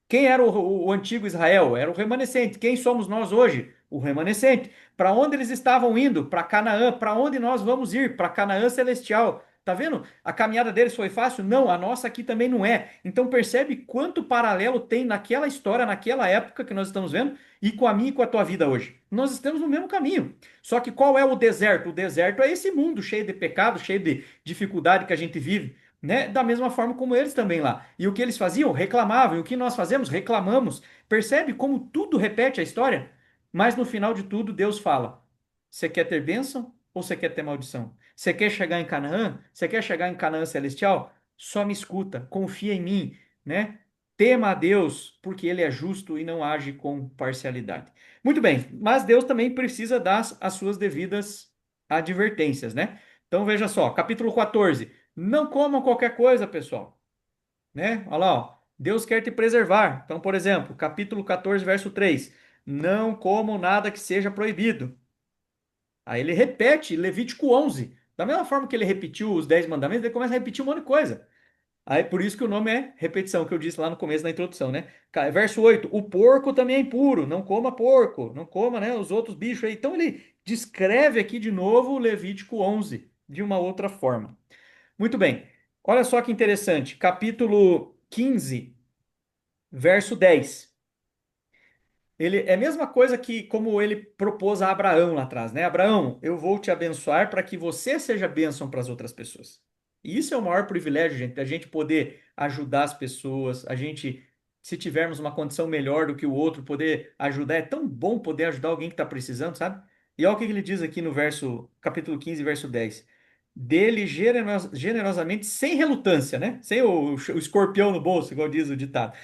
Quem era o antigo Israel? Era o remanescente. Quem somos nós hoje? O remanescente. Para onde eles estavam indo? Para Canaã. Para onde nós vamos ir? Para Canaã celestial. Tá vendo? A caminhada deles foi fácil? Não, a nossa aqui também não é. Então percebe quanto paralelo tem naquela história, naquela época que nós estamos vendo, e com a minha e com a tua vida hoje. Nós estamos no mesmo caminho. Só que qual é o deserto? O deserto é esse mundo cheio de pecado, cheio de dificuldade que a gente vive, né? Da mesma forma como eles também lá. E o que eles faziam? Reclamavam. E o que nós fazemos? Reclamamos. Percebe como tudo repete a história? Mas no final de tudo, Deus fala: você quer ter bênção ou você quer ter maldição? Você quer chegar em Canaã? Você quer chegar em Canaã celestial? Só me escuta, confia em mim, né? Tema a Deus, porque ele é justo e não age com parcialidade. Muito bem, mas Deus também precisa dar as suas devidas advertências, né? Então veja só, capítulo 14. Não comam qualquer coisa, pessoal, né? Olha lá, ó. Deus quer te preservar. Então, por exemplo, capítulo 14, verso 3. Não comam nada que seja proibido. Aí ele repete Levítico 11. Da mesma forma que ele repetiu os 10 mandamentos, ele começa a repetir um monte de coisa. Aí por isso que o nome é repetição, que eu disse lá no começo da introdução, né? Verso 8. O porco também é impuro. Não coma porco. Não coma, né, os outros bichos aí. Então ele descreve aqui de novo Levítico 11 de uma outra forma. Muito bem. Olha só que interessante. Capítulo 15, verso 10. Ele é a mesma coisa que como ele propôs a Abraão lá atrás, né? Abraão, eu vou te abençoar para que você seja bênção para as outras pessoas. E isso é o maior privilégio, gente, da gente poder ajudar as pessoas, a gente, se tivermos uma condição melhor do que o outro, poder ajudar. É tão bom poder ajudar alguém que está precisando, sabe? E olha o que ele diz aqui no verso, capítulo 15, verso 10. Dele generosamente, sem relutância, né? Sem o escorpião no bolso, igual diz o ditado.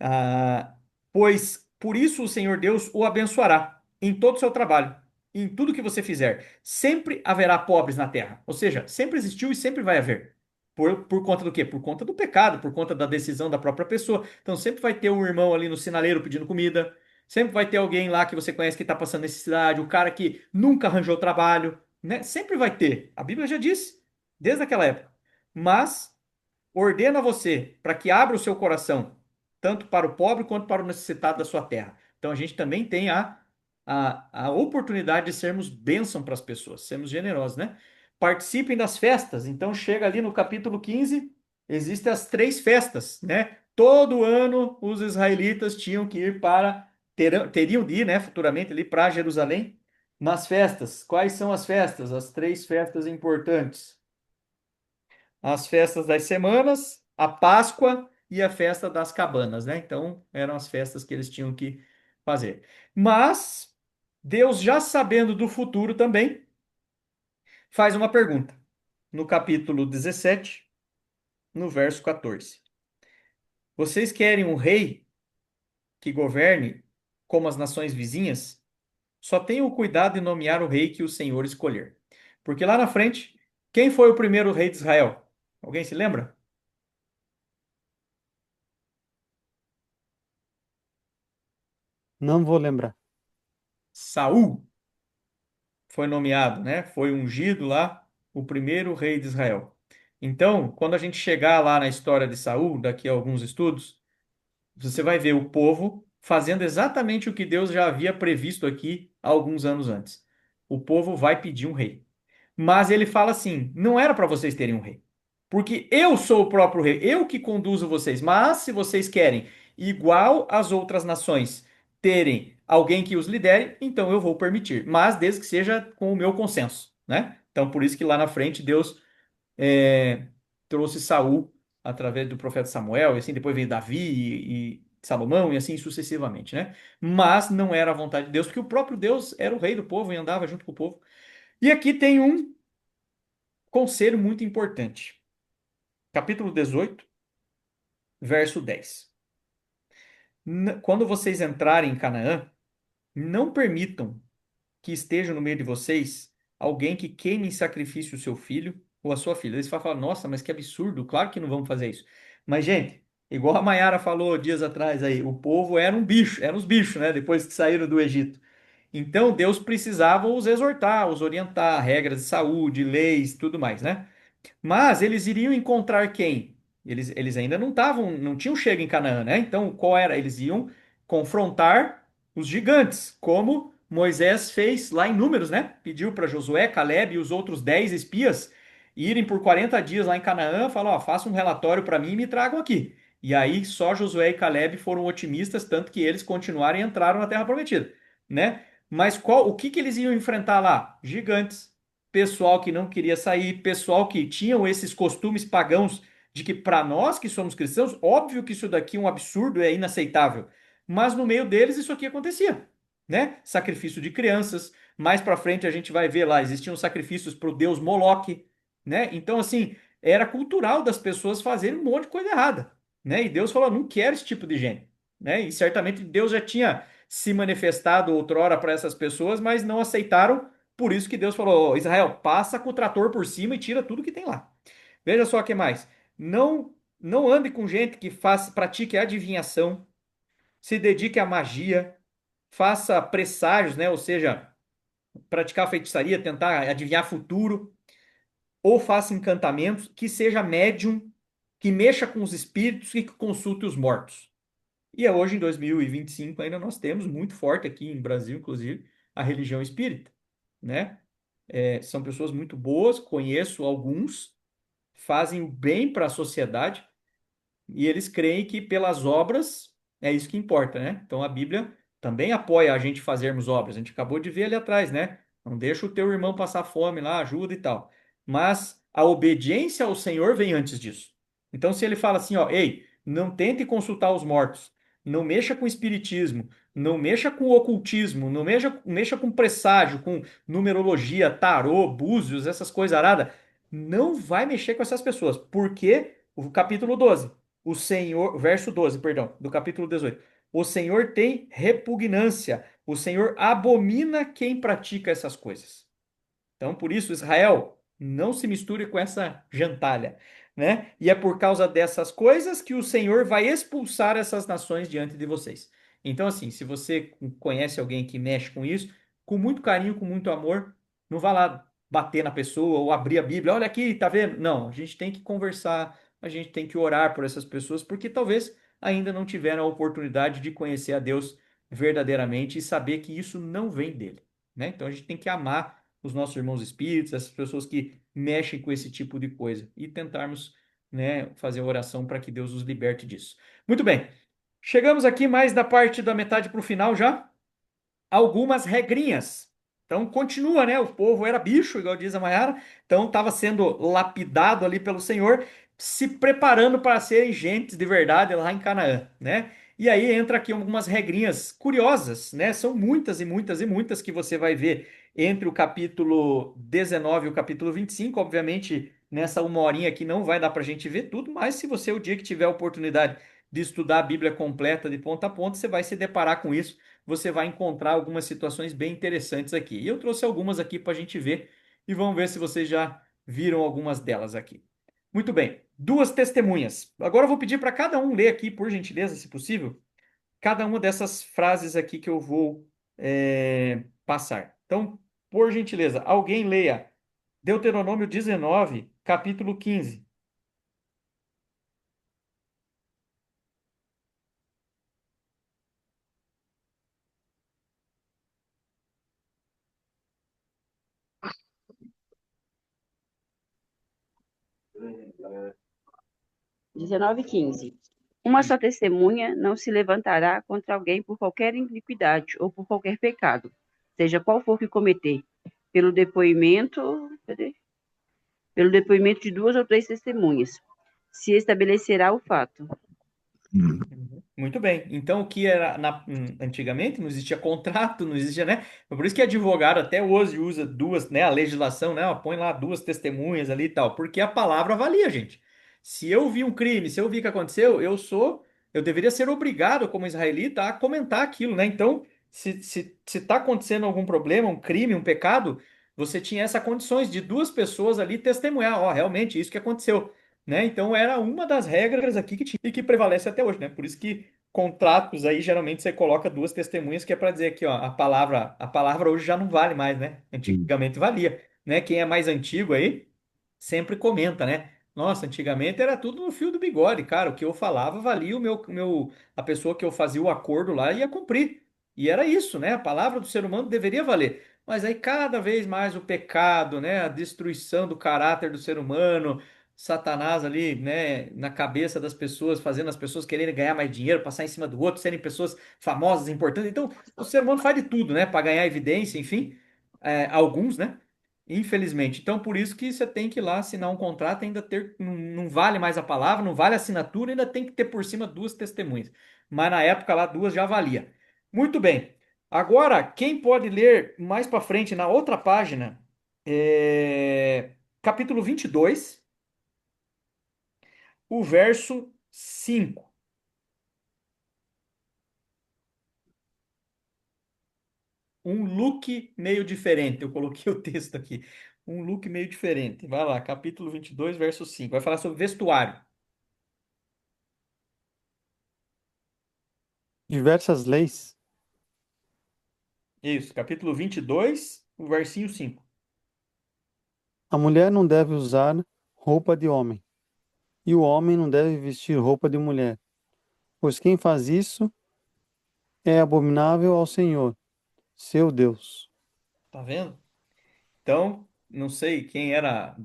Ah, pois por isso o Senhor Deus o abençoará em todo o seu trabalho, em tudo que você fizer. Sempre haverá pobres na terra. Ou seja, sempre existiu e sempre vai haver. Por conta do quê? Por conta do pecado, por conta da decisão da própria pessoa. Então sempre vai ter um irmão ali no sinaleiro pedindo comida. Sempre vai ter alguém lá que você conhece que está passando necessidade, o cara que nunca arranjou trabalho, né? Sempre vai ter. A Bíblia já disse, desde aquela época. Mas ordena você para que abra o seu coração tanto para o pobre quanto para o necessitado da sua terra. Então a gente também tem a oportunidade de sermos bênção para as pessoas, sermos generosos, né? Participem das festas. Então chega ali no capítulo 15, existem as três festas, né? Todo ano os israelitas tinham que ir teriam de ir, né, futuramente ali para Jerusalém nas festas. Quais são as festas? As três festas importantes: as festas das semanas, a Páscoa e a festa das cabanas, né? Então, eram as festas que eles tinham que fazer. Mas, Deus, já sabendo do futuro também, faz uma pergunta. No capítulo 17, no verso 14. Vocês querem um rei que governe como as nações vizinhas? Só tenham cuidado de nomear o rei que o Senhor escolher. Porque lá na frente, quem foi o primeiro rei de Israel? Alguém se lembra? Não vou lembrar. Saul foi nomeado, né? Foi ungido lá o primeiro rei de Israel. Então, quando a gente chegar lá na história de Saul, daqui a alguns estudos, você vai ver o povo fazendo exatamente o que Deus já havia previsto aqui há alguns anos antes. O povo vai pedir um rei. Mas ele fala assim: não era para vocês terem um rei, porque eu sou o próprio rei, eu que conduzo vocês. Mas se vocês querem, igual as outras nações, terem alguém que os lidere, então eu vou permitir, mas desde que seja com o meu consenso, né? Então por isso que lá na frente Deus é, trouxe Saul através do profeta Samuel, e assim depois veio Davi e Salomão e assim sucessivamente, né? Mas não era a vontade de Deus, porque o próprio Deus era o rei do povo e andava junto com o povo. E aqui tem um conselho muito importante. Capítulo 18, verso 10. Quando vocês entrarem em Canaã, não permitam que esteja no meio de vocês alguém que queime em sacrifício o seu filho ou a sua filha. Eles falam, nossa, mas que absurdo, claro que não vamos fazer isso. Mas, gente, igual a Mayara falou dias atrás aí, o povo era um bicho, eram os bichos, né? Depois que saíram do Egito. Então, Deus precisava os exortar, os orientar, regras de saúde, leis, tudo mais, né? Mas eles iriam encontrar quem? Eles ainda não estavam, não tinham chego em Canaã, né? Então, qual era? Eles iam confrontar os gigantes, como Moisés fez lá em Números, né? Pediu para Josué, Caleb e os outros 10 espias irem por 40 dias lá em Canaã, falou, ó, faça um relatório para mim e me tragam aqui. E aí só Josué e Caleb foram otimistas, tanto que eles continuaram e entraram na Terra Prometida, né? Mas o que que eles iam enfrentar lá? Gigantes, pessoal que não queria sair, pessoal que tinham esses costumes pagãos de que para nós que somos cristãos, óbvio que isso daqui é um absurdo, é inaceitável. Mas no meio deles isso aqui acontecia, né? Sacrifício de crianças. Mais para frente a gente vai ver lá, existiam sacrifícios para o deus Moloque, né? Então assim, era cultural das pessoas fazerem um monte de coisa errada, né? E Deus falou, não quero esse tipo de gente, né? E certamente Deus já tinha se manifestado outrora para essas pessoas, mas não aceitaram, por isso que Deus falou: Israel, passa com o trator por cima e tira tudo que tem lá. Veja só o que mais. Não ande com gente que pratique adivinhação, se dedique à magia, faça presságios, né? Ou seja, praticar feitiçaria, tentar adivinhar futuro, ou faça encantamentos, que seja médium, que mexa com os espíritos e que consulte os mortos. E hoje, em 2025, ainda nós temos muito forte aqui em Brasil, inclusive, a religião espírita, né? São pessoas muito boas, conheço alguns, fazem o bem para a sociedade e eles creem que pelas obras é isso que importa, né? Então a Bíblia também apoia a gente fazermos obras. A gente acabou de ver ali atrás, né? Não deixa o teu irmão passar fome lá, ajuda e tal. Mas a obediência ao Senhor vem antes disso. Então se ele fala assim, ó, ei, não tente consultar os mortos, não mexa com espiritismo, não mexa com ocultismo, não mexa com presságio, com numerologia, tarô, búzios, essas coisas aradas, não vai mexer com essas pessoas. Porque o capítulo 12 o Senhor, verso 12, perdão, do capítulo 18. O Senhor tem repugnância, o Senhor abomina quem pratica essas coisas. Então, por isso, Israel, não se misture com essa gentalha, né? E é por causa dessas coisas que o Senhor vai expulsar essas nações diante de vocês. Então, assim, se você conhece alguém que mexe com isso, com muito carinho, com muito amor, não vá lá bater na pessoa ou abrir a Bíblia, olha aqui, tá vendo? Não, a gente tem que conversar, a gente tem que orar por essas pessoas, porque talvez ainda não tiveram a oportunidade de conhecer a Deus verdadeiramente e saber que isso não vem dele, né? Então a gente tem que amar os nossos irmãos espíritas, essas pessoas que mexem com esse tipo de coisa e tentarmos, né, fazer oração para que Deus os liberte disso. Muito bem. Chegamos aqui mais da parte da metade para o final já. Algumas regrinhas. Então continua, né? O povo era bicho, igual diz a Mayara, então estava sendo lapidado ali pelo Senhor, se preparando para serem gentes de verdade lá em Canaã, né? E aí entra aqui algumas regrinhas curiosas, né? São muitas e muitas e muitas que você vai ver entre o capítulo 19 e o capítulo 25. Obviamente, nessa uma horinha aqui não vai dar para a gente ver tudo, mas se você, o dia que tiver a oportunidade de estudar a Bíblia completa de ponta a ponta, você vai se deparar com isso, você vai encontrar algumas situações bem interessantes aqui. E eu trouxe algumas aqui para a gente ver e vamos ver se vocês já viram algumas delas aqui. Muito bem, duas testemunhas. Agora eu vou pedir para cada um ler aqui, por gentileza, se possível, cada uma dessas frases aqui que eu vou passar. Então, por gentileza, alguém leia Deuteronômio 19, capítulo 15. 19:15. Uma só testemunha não se levantará contra alguém por qualquer iniquidade ou por qualquer pecado, seja qual for que cometer, pelo depoimento, pelo depoimento de duas ou três testemunhas, se estabelecerá o fato. Muito bem. Então, o que era antigamente não existia contrato, não existia, né? Por isso que advogado até hoje usa duas, né? A legislação, né? Ó, põe lá duas testemunhas ali e tal, porque a palavra valia, gente. Se eu vi um crime, se eu vi o que aconteceu, eu deveria ser obrigado, como israelita, a comentar aquilo, né? Então, se tá acontecendo algum problema, um crime, um pecado, você tinha essas condições de duas pessoas ali testemunhar, ó, realmente isso que aconteceu, né? Então era uma das regras aqui que tinha e que prevalece até hoje, né? Por isso que contratos aí geralmente você coloca duas testemunhas que é para dizer aqui, ó, a palavra hoje já não vale mais, né? Antigamente valia, né? Quem é mais antigo aí sempre comenta, né? Nossa, antigamente era tudo no fio do bigode, cara. O que eu falava valia a pessoa que eu fazia o acordo lá ia cumprir. E era isso, né? A palavra do ser humano deveria valer. Mas aí cada vez mais o pecado, né? A destruição do caráter do ser humano, Satanás ali, né? Na cabeça das pessoas, fazendo as pessoas quererem ganhar mais dinheiro, passar em cima do outro, serem pessoas famosas, importantes. Então, o ser humano faz de tudo, né? Para ganhar evidência, enfim. Alguns, né? Infelizmente. Então, por isso que você tem que ir lá assinar um contrato, ainda ter, não, não vale mais a palavra, não vale a assinatura, ainda tem que ter por cima duas testemunhas. Mas na época lá, duas já valia. Muito bem. Agora, quem pode ler mais para frente, na outra página, capítulo 22, o verso 5. Um look meio diferente. Eu coloquei o texto aqui. Um look meio diferente. Vai lá, capítulo 22, verso 5. Vai falar sobre vestuário. Diversas leis. Isso, capítulo 22, o versinho 5. A mulher não deve usar roupa de homem, e o homem não deve vestir roupa de mulher, pois quem faz isso é abominável ao Senhor, seu Deus. Tá vendo? Então, não sei quem era.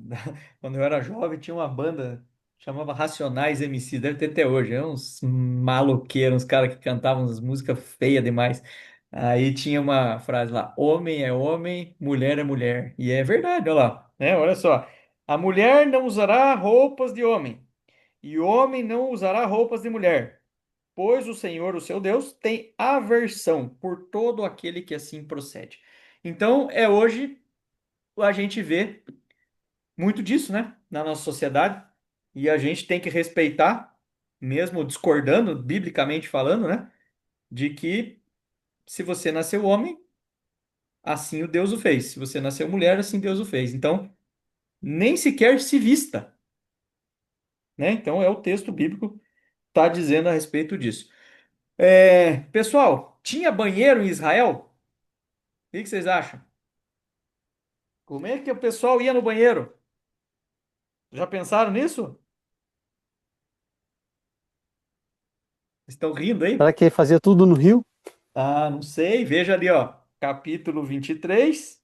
Quando eu era jovem, tinha uma banda chamava Racionais MC, deve ter até hoje. É uns maloqueiros, uns caras que cantavam umas músicas feias demais. Aí tinha uma frase lá: homem é homem, mulher é mulher. E é verdade, olha lá, né? Olha só. A mulher não usará roupas de homem, e o homem não usará roupas de mulher, pois o Senhor, o seu Deus, tem aversão por todo aquele que assim procede. Então, hoje a gente vê muito disso, né, na nossa sociedade, e a gente tem que respeitar, mesmo discordando, biblicamente falando, né, de que se você nasceu homem, assim o Deus o fez. Se você nasceu mulher, assim Deus o fez. Então, nem sequer se vista, né? Então, é o texto bíblico está dizendo a respeito disso. Pessoal, tinha banheiro em Israel? O que vocês acham? Como é que o pessoal ia no banheiro? Já pensaram nisso? Estão rindo aí? Será que ele fazia tudo no rio? Ah, não sei. Veja ali, ó. Capítulo 23,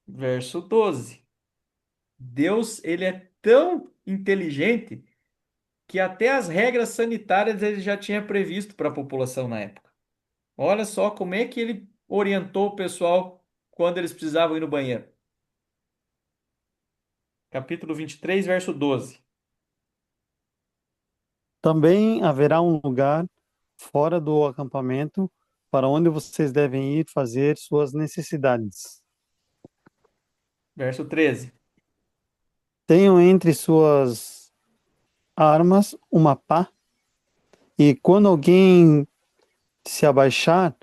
verso 12. Deus, ele é tão inteligente que até as regras sanitárias ele já tinha previsto para a população na época. Olha só como é que ele orientou o pessoal quando eles precisavam ir no banheiro. Capítulo 23, verso 12. Também haverá um lugar fora do acampamento para onde vocês devem ir fazer suas necessidades. Verso 13. Tenham entre suas armas uma pá, e quando alguém se abaixar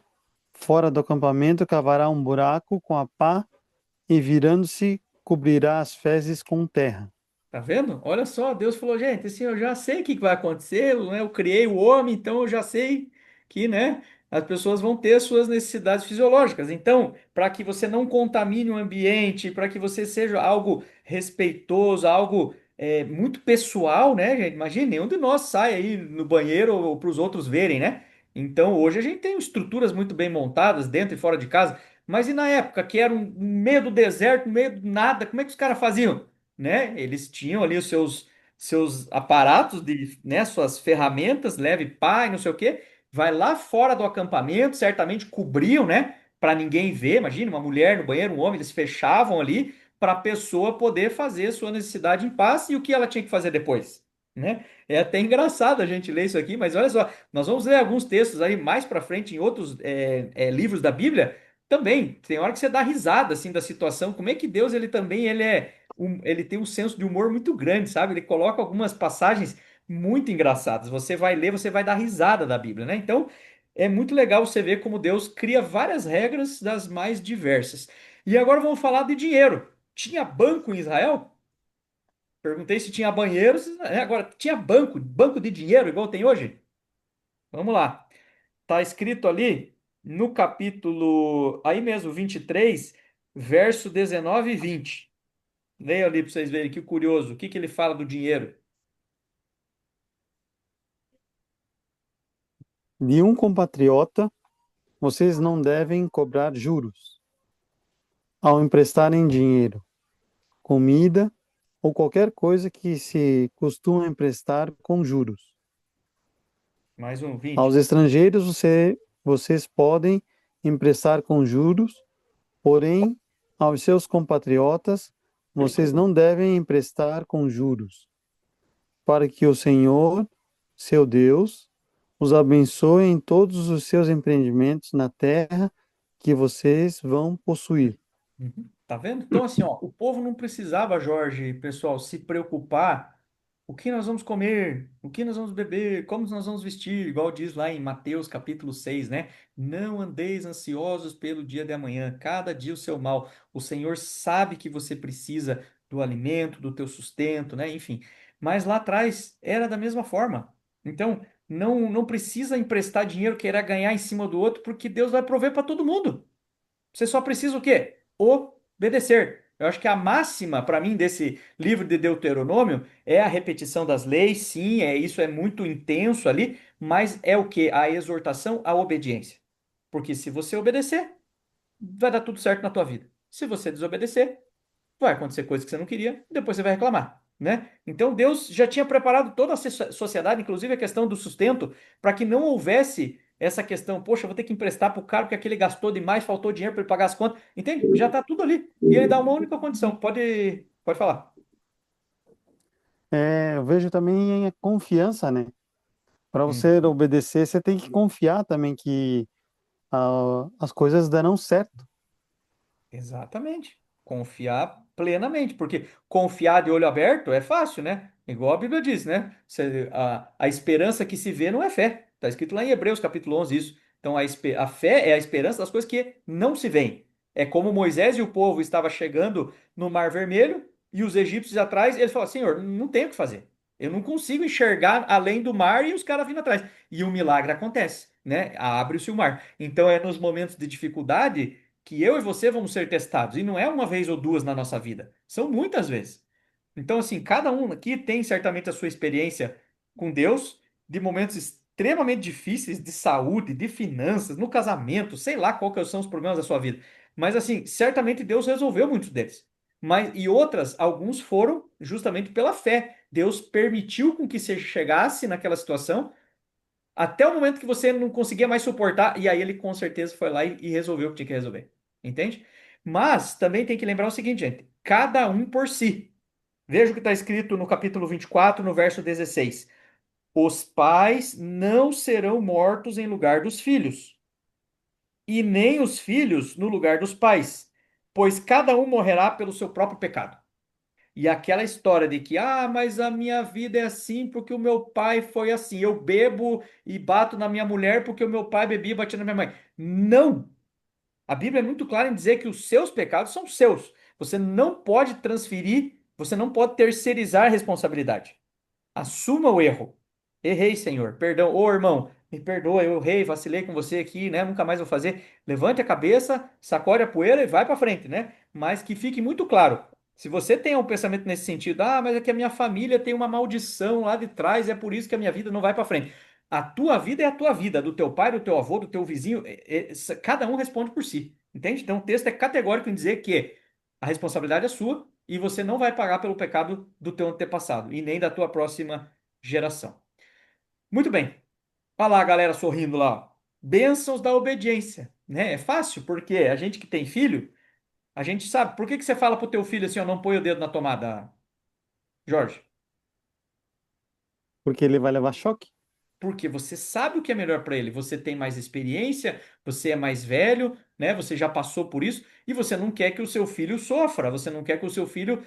fora do acampamento, cavará um buraco com a pá e, virando-se, cobrirá as fezes com terra. Tá vendo? Olha só, Deus falou, gente, assim, eu já sei o que vai acontecer, né? Eu criei o homem, então eu já sei que, né, as pessoas vão ter suas necessidades fisiológicas. Então, para que você não contamine o ambiente, para que você seja algo respeitoso, algo muito pessoal, né, gente? Imagine, nenhum de nós sai aí no banheiro ou para os outros verem, né? Então, hoje a gente tem estruturas muito bem montadas, dentro e fora de casa, mas e na época que era um meio do deserto, no meio do nada, como é que os caras faziam? Né? Eles tinham ali os seus aparatos de, né, suas ferramentas, leve pá e não sei o quê, vai lá fora do acampamento, certamente cobriam, né, para ninguém ver. Imagina uma mulher no banheiro, um homem, eles fechavam ali para a pessoa poder fazer sua necessidade em paz e o que ela tinha que fazer depois, né? É até engraçado a gente ler isso aqui, mas olha só, nós vamos ler alguns textos aí mais para frente em outros livros da Bíblia. Também tem hora que você dá risada assim da situação, como é que Deus ele também ele tem um senso de humor muito grande, sabe? Ele coloca algumas passagens muito engraçadas. Você vai ler, você vai dar risada da Bíblia, né? Então, é muito legal você ver como Deus cria várias regras das mais diversas. E agora vamos falar de dinheiro. Tinha banco em Israel? Perguntei se tinha banheiros. Agora, tinha banco de dinheiro igual tem hoje? Vamos lá. Tá escrito ali no capítulo, aí mesmo, 23, verso 19 e 20. Leia ali para vocês verem que curioso. O que que ele fala do dinheiro? De um compatriota, vocês não devem cobrar juros ao emprestarem dinheiro, comida ou qualquer coisa que se costuma emprestar com juros. Mais um, Aos 20. estrangeiros vocês podem emprestar com juros, porém, aos seus compatriotas, vocês não devem emprestar com juros, para que o Senhor, seu Deus, os abençoe em todos os seus empreendimentos na terra que vocês vão possuir. Uhum. Tá vendo? Então, assim, ó, o povo não precisava, Jorge, pessoal, se preocupar o que nós vamos comer, o que nós vamos beber, como nós vamos vestir, igual diz lá em Mateus capítulo 6, né? Não andeis ansiosos pelo dia de amanhã, cada dia o seu mal. O Senhor sabe que você precisa do alimento, do teu sustento, né? Enfim, mas lá atrás era da mesma forma. Então, não precisa emprestar dinheiro, querer ganhar em cima do outro, porque Deus vai prover para todo mundo. Você só precisa o quê? Obedecer. Eu acho que a máxima para mim desse livro de Deuteronômio é a repetição das leis, sim, isso é muito intenso ali, mas é o quê? A exortação à obediência. Porque se você obedecer, vai dar tudo certo na tua vida. Se você desobedecer, vai acontecer coisa que você não queria, depois você vai reclamar, né? Então Deus já tinha preparado toda a sociedade, inclusive a questão do sustento, para que não houvesse essa questão, poxa, eu vou ter que emprestar para o cara porque aquele gastou demais, faltou dinheiro para ele pagar as contas, entende? Já está tudo ali. E ele dá uma única condição. Pode falar. Eu vejo também a confiança, né? Para você Uhum. obedecer, você tem que confiar também que as coisas darão certo. Exatamente. Confiar plenamente, porque confiar de olho aberto é fácil, né? Igual a Bíblia diz, né? A esperança que se vê não é fé. Está escrito lá em Hebreus capítulo 11 isso. Então a fé é a esperança das coisas que não se veem. É como Moisés e o povo estava chegando no Mar Vermelho e os egípcios atrás, eles falaram: Senhor, não tem o que fazer. Eu não consigo enxergar além do mar e os caras vindo atrás. E o milagre acontece, né? Abre-se o mar. Então é nos momentos de dificuldade que eu e você vamos ser testados. E não é uma vez ou duas na nossa vida, são muitas vezes. Então, assim, cada um aqui tem certamente a sua experiência com Deus, de momentos extremamente difíceis de saúde, de finanças, no casamento, sei lá qual que são os problemas da sua vida. Mas assim, certamente Deus resolveu muitos deles. E outras, alguns foram justamente pela fé. Deus permitiu com que você chegasse naquela situação até o momento que você não conseguia mais suportar, e aí ele com certeza foi lá e resolveu o que tinha que resolver. Entende? Mas também tem que lembrar o seguinte, gente: cada um por si. Veja o que está escrito no capítulo 24, no verso 16. Os pais não serão mortos em lugar dos filhos, e nem os filhos no lugar dos pais, pois cada um morrerá pelo seu próprio pecado. E aquela história de que, mas a minha vida é assim porque o meu pai foi assim. Eu bebo e bato na minha mulher porque o meu pai bebia e batia na minha mãe. Não! A Bíblia é muito clara em dizer que os seus pecados são seus. Você não pode transferir, você não pode terceirizar a responsabilidade. Assuma o erro. Errei, Senhor. Perdão. Ô, irmão, me perdoa, eu errei, vacilei com você aqui, né? Nunca mais vou fazer. Levante a cabeça, sacode a poeira e vai para frente, né? Mas que fique muito claro. Se você tem um pensamento nesse sentido, mas é que a minha família tem uma maldição lá de trás, é por isso que a minha vida não vai para frente. A tua vida é a tua vida, do teu pai, do teu avô, do teu vizinho, cada um responde por si, entende? Então o texto é categórico em dizer que a responsabilidade é sua e você não vai pagar pelo pecado do teu antepassado e nem da tua próxima geração. Muito bem. Olha lá a galera sorrindo lá, ó. Bênçãos da obediência, né? É fácil, porque a gente que tem filho, a gente sabe. Por que que você fala pro teu filho assim, ó, não põe o dedo na tomada, Jorge? Porque ele vai levar choque. Porque você sabe o que é melhor para ele. Você tem mais experiência, você é mais velho, né? Você já passou por isso e você não quer que o seu filho sofra. Você não quer que o seu filho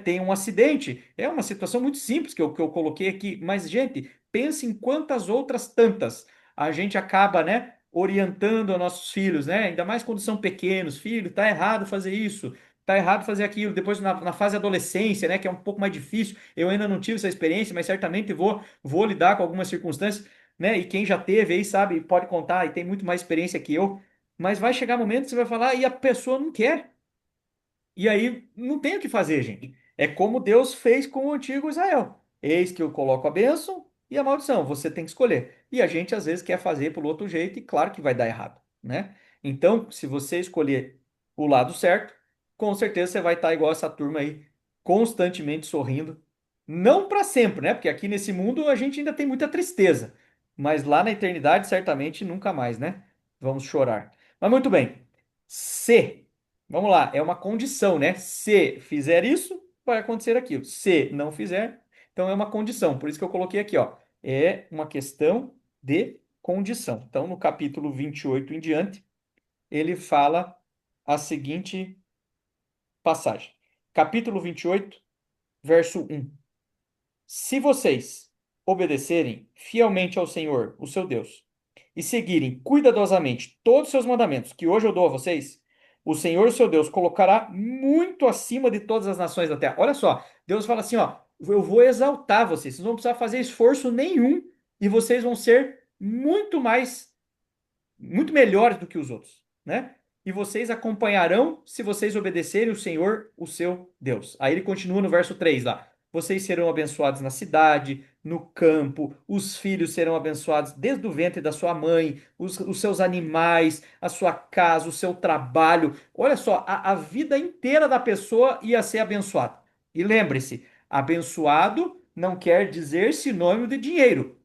tenha um acidente. É uma situação muito simples que eu coloquei aqui. Mas, gente, pense em quantas outras tantas a gente acaba, né, orientando aos nossos filhos, né? Ainda mais quando são pequenos. Filho, tá errado fazer isso. Tá errado fazer aquilo. Depois, na fase adolescência, né, que é um pouco mais difícil. Eu ainda não tive essa experiência, mas certamente vou lidar com algumas circunstâncias, né? E quem já teve aí sabe, pode contar e tem muito mais experiência que eu. Mas vai chegar momento que você vai falar e a pessoa não quer. E aí não tem o que fazer, gente. É como Deus fez com o antigo Israel. Eis que eu coloco a bênção e a maldição. Você tem que escolher. E a gente às vezes quer fazer pelo outro jeito e claro que vai dar errado, né? Então, se você escolher o lado certo, com certeza você vai estar igual essa turma aí, constantemente sorrindo. Não para sempre, né? Porque aqui nesse mundo a gente ainda tem muita tristeza. Mas lá na eternidade, certamente nunca mais, né? Vamos chorar. Mas muito bem. Se Vamos lá, é uma condição, né? Se fizer isso, vai acontecer aquilo. Se não fizer, então é uma condição. Por isso que eu coloquei aqui, ó. É uma questão de condição. Então, no capítulo 28 em diante, ele fala a seguinte passagem. Capítulo 28, verso 1. Se vocês obedecerem fielmente ao Senhor, o seu Deus, e seguirem cuidadosamente todos os seus mandamentos que hoje eu dou a vocês, o Senhor, o seu Deus, colocará muito acima de todas as nações da terra. Olha só, Deus fala assim, ó, eu vou exaltar vocês, vocês não vão precisar fazer esforço nenhum e vocês vão ser muito melhores do que os outros, né? E vocês acompanharão se vocês obedecerem o Senhor, o seu Deus. Aí ele continua no verso 3 lá. Vocês serão abençoados na cidade, no campo, os filhos serão abençoados desde o ventre da sua mãe, os seus animais, a sua casa, o seu trabalho. Olha só, a vida inteira da pessoa ia ser abençoada. E lembre-se, abençoado não quer dizer sinônimo de dinheiro.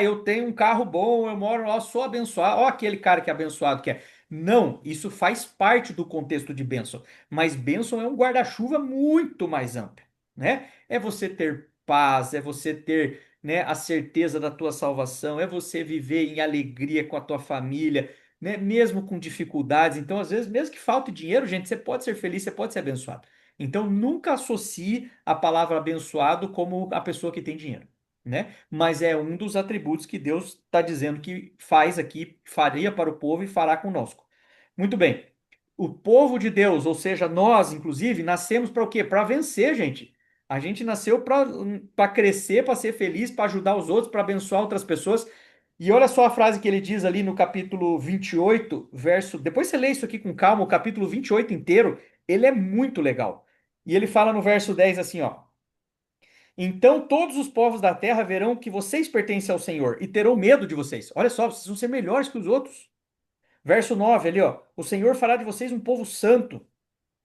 Eu tenho um carro bom, eu moro lá, sou abençoado. Ó, aquele cara que é abençoado que é. Não, isso faz parte do contexto de bênção. Mas bênção é um guarda-chuva muito mais amplo, né? É você ter paz, é você ter, né, a certeza da tua salvação, é você viver em alegria com a tua família, né? Mesmo com dificuldades. Então, às vezes, mesmo que falte dinheiro, gente, você pode ser feliz, você pode ser abençoado. Então, nunca associe a palavra abençoado como a pessoa que tem dinheiro, né? Mas é um dos atributos que Deus está dizendo que faz aqui, faria para o povo e fará conosco. Muito bem. O povo de Deus, ou seja, nós, inclusive, nascemos para o quê? Para vencer, gente. A gente nasceu para crescer, para ser feliz, para ajudar os outros, para abençoar outras pessoas. E olha só a frase que ele diz ali no capítulo 28, verso. Depois você lê isso aqui com calma, o capítulo 28 inteiro, ele é muito legal. E ele fala no verso 10 assim, ó. Então todos os povos da terra verão que vocês pertencem ao Senhor e terão medo de vocês. Olha só, vocês vão ser melhores que os outros. Verso 9 ali, ó. O Senhor fará de vocês um povo santo,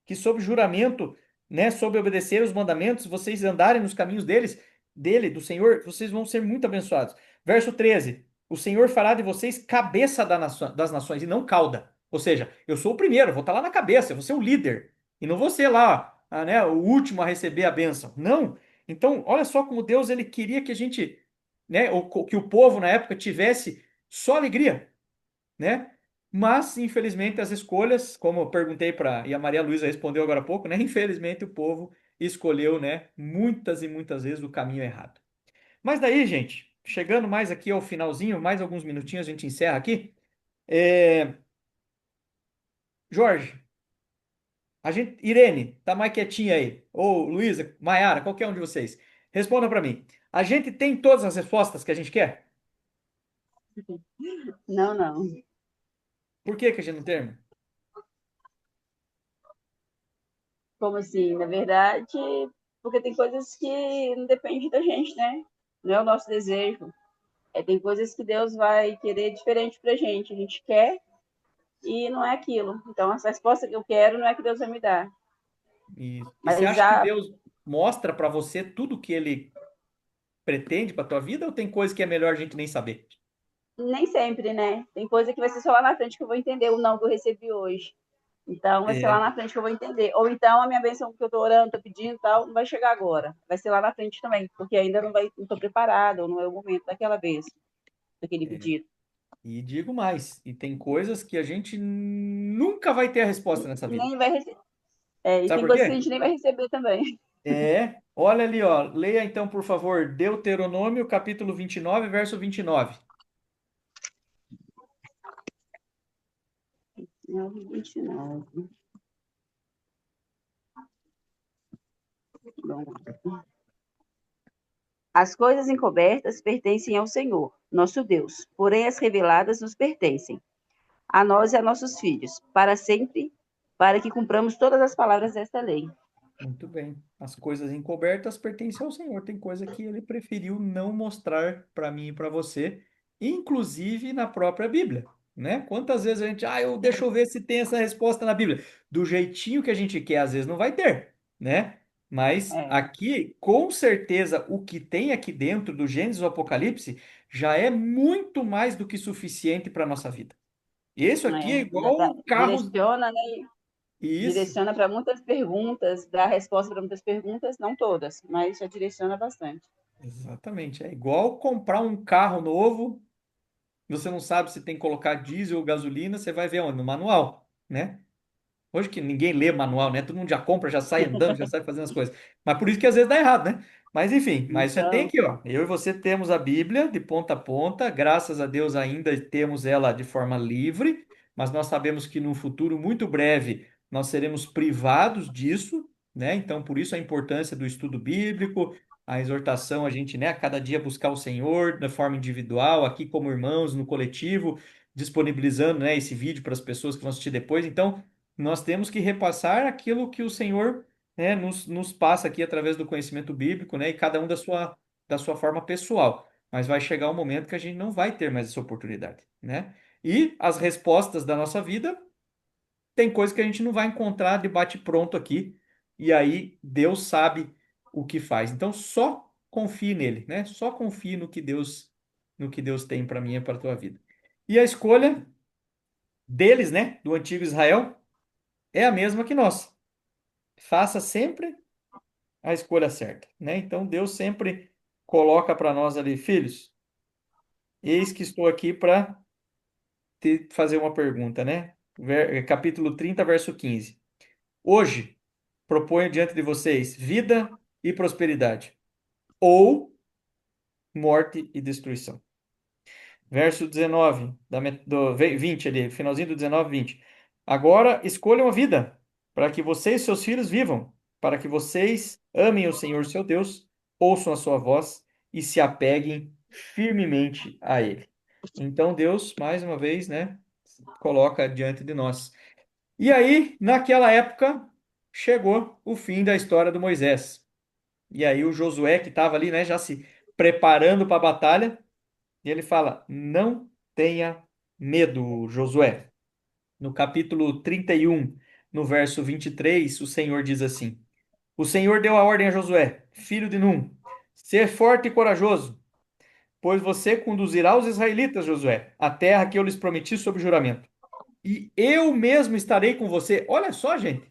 que sob juramento, né, sob obedecer os mandamentos, vocês andarem nos caminhos do Senhor, vocês vão ser muito abençoados. Verso 13: o Senhor fará de vocês cabeça das nações e não cauda. Ou seja, eu sou o primeiro, vou estar lá na cabeça, eu vou ser o líder. E não vou ser lá, né, o último a receber a bênção. Não. Então, olha só como Deus ele queria que a gente, né, que o povo na época tivesse só alegria, né? Mas, infelizmente, as escolhas, como eu perguntei para, e a Maria Luísa respondeu agora há pouco, né? Infelizmente, o povo escolheu, né, muitas e muitas vezes o caminho errado. Mas daí, gente, chegando mais aqui ao finalzinho, mais alguns minutinhos a gente encerra aqui. É, Jorge, Irene, tá mais quietinha aí. Ou Luísa, Maiara, qualquer um de vocês. Responda para mim. A gente tem todas as respostas que a gente quer? Não, não. Por que que a gente não tem? Como assim? Na verdade, porque tem coisas que não dependem da gente, né? Não é o nosso desejo. Tem coisas que Deus vai querer diferente pra gente. A gente quer e não é aquilo. Então, essa resposta que eu quero não é que Deus vai me dar. E você Mas acha que já Deus mostra para você tudo o que ele pretende para tua vida ou tem coisa que é melhor a gente nem saber? nem sempre, né? Tem coisa que vai ser só lá na frente que eu vou entender o não que eu recebi hoje. Então, vai ser lá É, na frente que eu vou entender. Ou então, a minha bênção que eu tô orando, tô pedindo e tal, não vai chegar agora. Vai ser lá na frente também, porque ainda não tô preparada, ou não é o momento daquela bênção, daquele é. pedido. E digo mais, e tem coisas que a gente nunca vai ter a resposta nessa vida. Nem vai receber. E Sabe tem por coisas que a quê? gente nem vai receber também. Olha ali, ó. Leia então, por favor, Deuteronômio, capítulo 29, verso 29. 9:29. As coisas encobertas pertencem ao Senhor, nosso Deus, porém as reveladas nos pertencem, a nós e a nossos filhos, para sempre, para que cumpramos todas as palavras desta lei. Muito bem. As coisas encobertas pertencem ao Senhor. Tem coisa que ele preferiu não mostrar para mim e para você, inclusive na própria Bíblia, né? Quantas vezes a gente, deixa eu ver se tem essa resposta na Bíblia. Do jeitinho que a gente quer, às vezes não vai ter, né? Mas É, aqui, com certeza, o que tem aqui dentro do Gênesis ao Apocalipse já é muito mais do que suficiente para a nossa vida. Isso aqui é igual um carro. direciona, né? Isso. Direciona para muitas perguntas, dá resposta para muitas perguntas, não todas, mas já direciona bastante. Exatamente. É igual comprar um carro novo. Você não sabe se tem que colocar diesel ou gasolina, você vai ver onde? No manual, né? Hoje que ninguém lê manual, né? Todo mundo já compra, já sai andando, já sai fazendo as coisas. Mas por isso que às vezes dá errado, né? Mas enfim, mas você tem Então, aqui, ó. Eu e você temos a Bíblia de ponta a ponta, graças a Deus ainda temos ela de forma livre, mas nós sabemos que num futuro muito breve nós seremos privados disso, né? Então por isso a importância do estudo bíblico, a exortação a gente, né, a cada dia buscar o Senhor de forma individual, aqui como irmãos, no coletivo, disponibilizando, né, esse vídeo para as pessoas que vão assistir depois. Então, nós temos que repassar aquilo que o Senhor, né, nos passa aqui através do conhecimento bíblico, né, e cada um da sua forma pessoal. Mas vai chegar um momento que a gente não vai ter mais essa oportunidade, né? E as respostas da nossa vida, tem coisa que a gente não vai encontrar de bate-pronto aqui, e aí Deus sabe o que faz. Então só confie nele, né? Só confie no que Deus tem para mim e para a tua vida. E a escolha deles, né, do antigo Israel, é a mesma que nós. Faça sempre a escolha certa, né? Então Deus sempre coloca para nós ali, filhos, eis que estou aqui para te fazer uma pergunta, né? Capítulo 30, verso 15. Hoje proponho diante de vocês vida e prosperidade, ou morte e destruição. Verso 19, 20 ali, finalzinho do 19, 20. Agora escolham a vida, para que vocês e seus filhos vivam, para que vocês amem o Senhor seu Deus, ouçam a sua voz e se apeguem firmemente a Ele. Então Deus, mais uma vez, né, coloca diante de nós. E aí, naquela época, chegou o fim da história do Moisés. E aí o Josué, que estava ali, né, já se preparando para a batalha, e ele fala: Não tenha medo, Josué. No capítulo 31, no verso 23, o Senhor diz assim: O Senhor deu a ordem a Josué, filho de Num: Ser forte e corajoso, pois você conduzirá os israelitas, Josué, à terra que eu lhes prometi sob juramento. E eu mesmo estarei com você. Olha só, gente.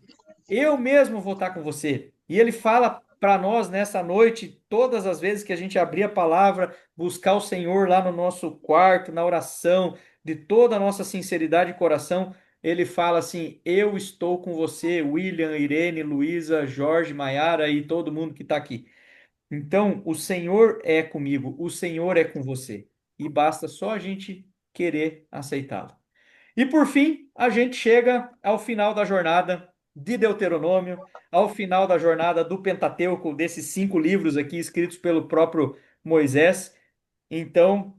Eu mesmo vou estar com você. E ele fala para nós nessa noite, todas as vezes que a gente abrir a palavra, buscar o Senhor lá no nosso quarto, na oração, de toda a nossa sinceridade de coração, ele fala assim: Eu estou com você, William, Irene, Luísa, Jorge, Maiara e todo mundo que está aqui. Então, o Senhor é comigo, o Senhor é com você. E basta só a gente querer aceitá-lo. E por fim, a gente chega ao final da jornada de Deuteronômio, ao final da jornada do Pentateuco, desses 5 livros aqui escritos pelo próprio Moisés. Então,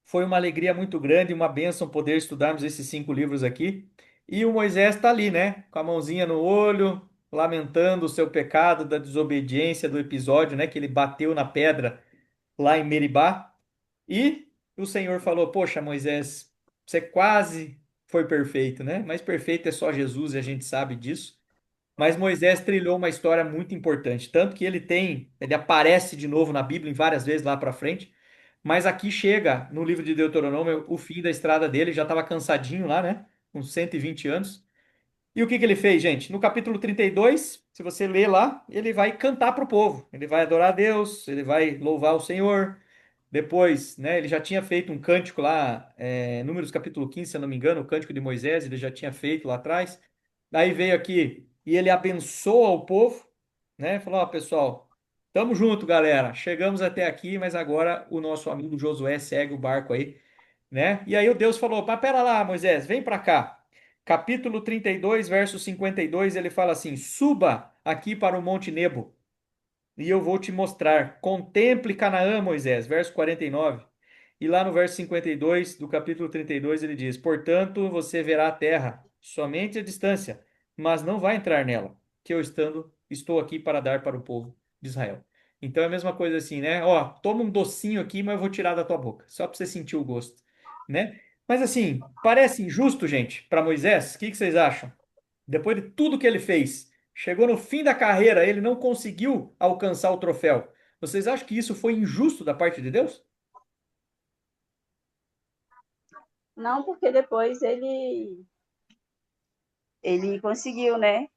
foi uma alegria muito grande, uma bênção poder estudarmos esses 5 livros aqui. E o Moisés está ali, né, com a mãozinha no olho, lamentando o seu pecado da desobediência do episódio, né, que ele bateu na pedra lá em Meribá. E o Senhor falou: Poxa, Moisés, você quase foi perfeito, né? Mas perfeito é só Jesus e a gente sabe disso. Mas Moisés trilhou uma história muito importante, tanto que ele aparece de novo na Bíblia em várias vezes lá para frente. Mas aqui chega no livro de Deuteronômio o fim da estrada dele, já estava cansadinho lá, né? Com 120 anos. E o que que ele fez, gente? No capítulo 32, se você ler lá, ele vai cantar para o povo. Ele vai adorar a Deus, ele vai louvar o Senhor. Depois, né, ele já tinha feito um cântico lá, Números capítulo 15, se eu não me engano, o cântico de Moisés, ele já tinha feito lá atrás. Daí veio aqui e ele abençoa o povo, né? Falou: Ó, pessoal, tamo junto, galera. Chegamos até aqui, mas agora o nosso amigo Josué segue o barco aí, né? E aí o Deus falou: Mas pera lá, Moisés, vem para cá. Capítulo 32, verso 52, ele fala assim: Suba aqui para o Monte Nebo e eu vou te mostrar. Contemple Canaã, Moisés, verso 49. E lá no verso 52 do capítulo 32 ele diz: Portanto, você verá a terra somente à distância, mas não vai entrar nela, que eu estou aqui para dar para o povo de Israel. Então é a mesma coisa assim, né? Ó, toma um docinho aqui, mas eu vou tirar da tua boca, só para você sentir o gosto, né? Mas assim, parece injusto, gente, para Moisés? O que que vocês acham? Depois de tudo que ele fez, chegou no fim da carreira, ele não conseguiu alcançar o troféu. Vocês acham que isso foi injusto da parte de Deus? Não, porque depois ele conseguiu, né?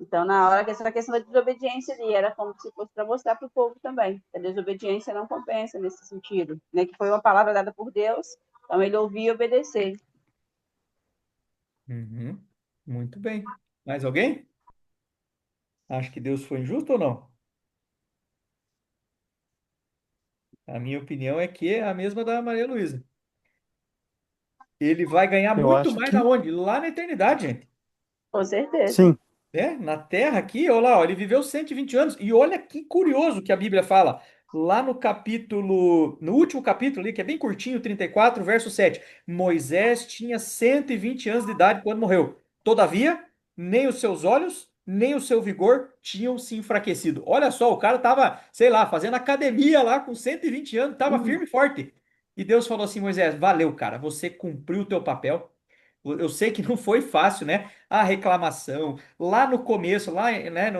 Então, na hora, essa questão da desobediência ali era como se fosse para mostrar para o povo também. A desobediência não compensa nesse sentido, né? Que foi uma palavra dada por Deus, então ele ouvia e obedecer. Uhum. Muito bem. Mais alguém? Acha que Deus foi injusto ou não? A minha opinião é que é a mesma da Maria Luísa. Ele vai ganhar Eu muito acho mais que aonde? Lá na eternidade, gente. Com certeza. sim, Na Terra aqui, olha lá, ó, ele viveu 120 anos. E olha que curioso que a Bíblia fala. Lá no capítulo, no último capítulo ali, que é bem curtinho, 34, verso 7. Moisés tinha 120 anos de idade quando morreu. Todavia, nem os seus olhos, nem o seu vigor tinham se enfraquecido. Olha só, o cara tava, sei lá, fazendo academia lá com 120 anos, tava firme e forte. E Deus falou assim: Moisés, valeu, cara, você cumpriu o teu papel. Eu sei que não foi fácil, né? A reclamação, lá no começo, lá, né,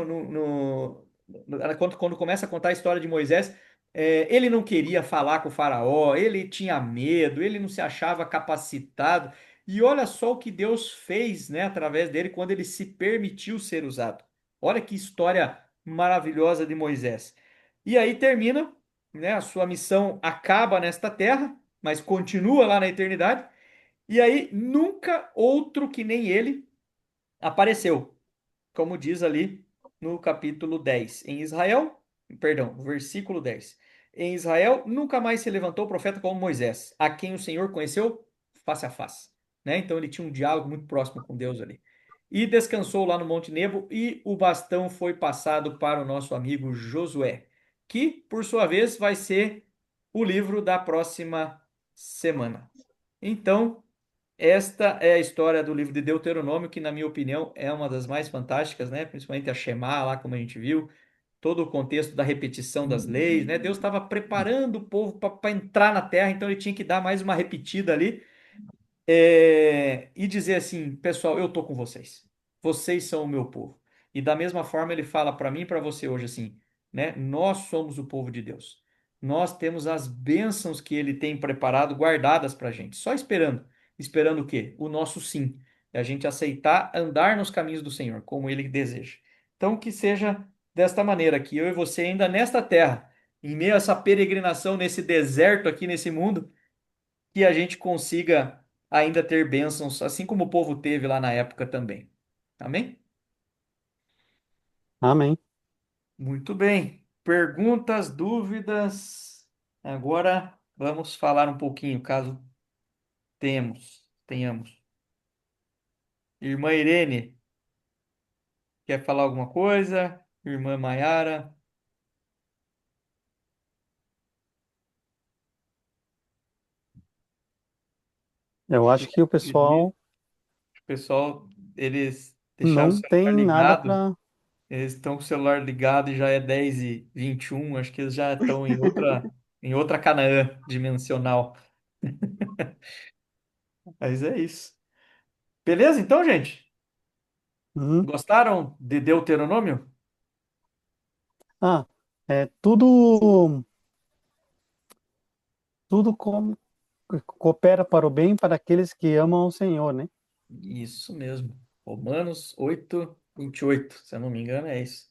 quando começa a contar a história de Moisés, ele não queria falar com o faraó, ele tinha medo, ele não se achava capacitado. E olha só o que Deus fez, né, através dele, quando ele se permitiu ser usado. Olha que história maravilhosa de Moisés. E aí termina, né, a sua missão acaba nesta terra, mas continua lá na eternidade. E aí, nunca outro que nem ele apareceu, como diz ali no capítulo 10. Em Israel, perdão, versículo 10. Em Israel, nunca mais se levantou profeta como Moisés, a quem o Senhor conheceu face a face. Né? Então, ele tinha um diálogo muito próximo com Deus ali. E descansou lá no Monte Nebo, e o bastão foi passado para o nosso amigo Josué, que, por sua vez, vai ser o livro da próxima semana. Então, esta é a história do livro de Deuteronômio, que, na minha opinião, é uma das mais fantásticas, né? Principalmente a Shemá, lá como a gente viu, todo o contexto da repetição das leis, né? Deus estava preparando o povo para entrar na terra, então ele tinha que dar mais uma repetida ali, e dizer assim, pessoal, eu tô com vocês. Vocês são o meu povo. E da mesma forma ele fala para mim e para você hoje assim, né? Nós somos o povo de Deus. Nós temos as bênçãos que ele tem preparado, guardadas para a gente, só esperando. Esperando o quê? O nosso sim. É a gente aceitar andar nos caminhos do Senhor, como ele deseja. Então, que seja desta maneira, que eu e você ainda nesta terra, em meio a essa peregrinação nesse deserto aqui nesse mundo, que a gente consiga ainda ter bênçãos, assim como o povo teve lá na época também. Amém? Amém. Muito bem. Perguntas, dúvidas? Agora vamos falar um pouquinho, caso tenhamos. Irmã Irene, quer falar alguma coisa? Irmã Maiara? Eu acho que o Acredito. pessoal O pessoal, eles deixaram o não tem celular nada ligado. para. Eles estão com o celular ligado e já é 10h21. Acho que eles já estão em outra Canaã dimensional. Mas é isso. Beleza, então, gente? Gostaram de Deuteronômio? Ah, é tudo coopera para o bem para aqueles que amam o Senhor, né? Isso mesmo. Romanos 8:28, se eu não me engano, é isso.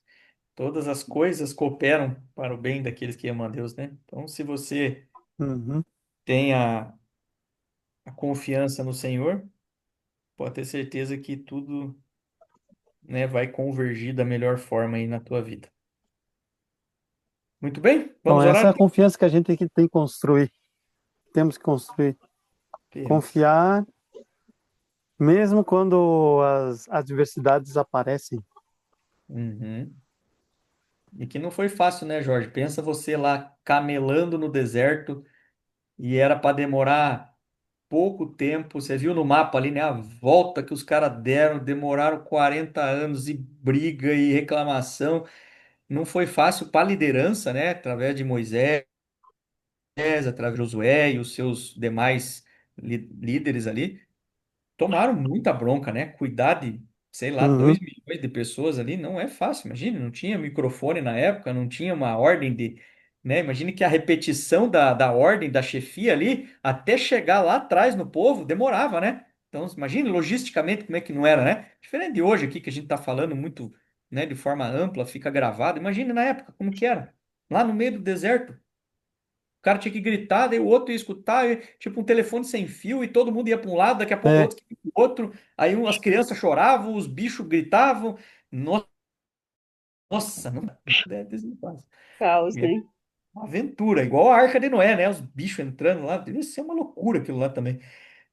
Todas as coisas cooperam para o bem daqueles que amam a Deus, né? Então, se você Uhum. tem a confiança no Senhor, pode ter certeza que tudo, né, vai convergir da melhor forma aí na tua vida. Muito bem, Então, vamos essa orar? é a confiança que a gente tem que construir. Temos que construir. Temos. Confiar, mesmo quando as adversidades aparecem. Uhum. E que não foi fácil, né, Jorge? Pensa você lá camelando no deserto e era para demorar pouco tempo. Você viu no mapa ali, né? A volta que os caras deram, demoraram 40 anos e briga e reclamação. Não foi fácil para a liderança, né? Através de Moisés, através de Josué e os seus demais líderes ali. Tomaram muita bronca, né? Cuidar de, sei lá, 2 Uhum. milhões de pessoas ali não é fácil. Imagina, não tinha microfone na época, não tinha uma ordem de, né? Imagine que a repetição da ordem da chefia ali, até chegar lá atrás no povo, demorava, né? Então, imagine logisticamente como é que não era, né? Diferente de hoje aqui, que a gente está falando muito, né, de forma ampla, fica gravado. Imagine na época como que era, lá no meio do deserto. O cara tinha que gritar, daí o outro ia escutar, tipo um telefone sem fio, e todo mundo ia para um lado, daqui a pouco o É, outro ia para o outro. Aí as crianças choravam, os bichos gritavam. Nossa, não é desenfase. Caos, É né? uma aventura, igual a Arca de Noé, né? Os bichos entrando lá, deve ser uma loucura aquilo lá também.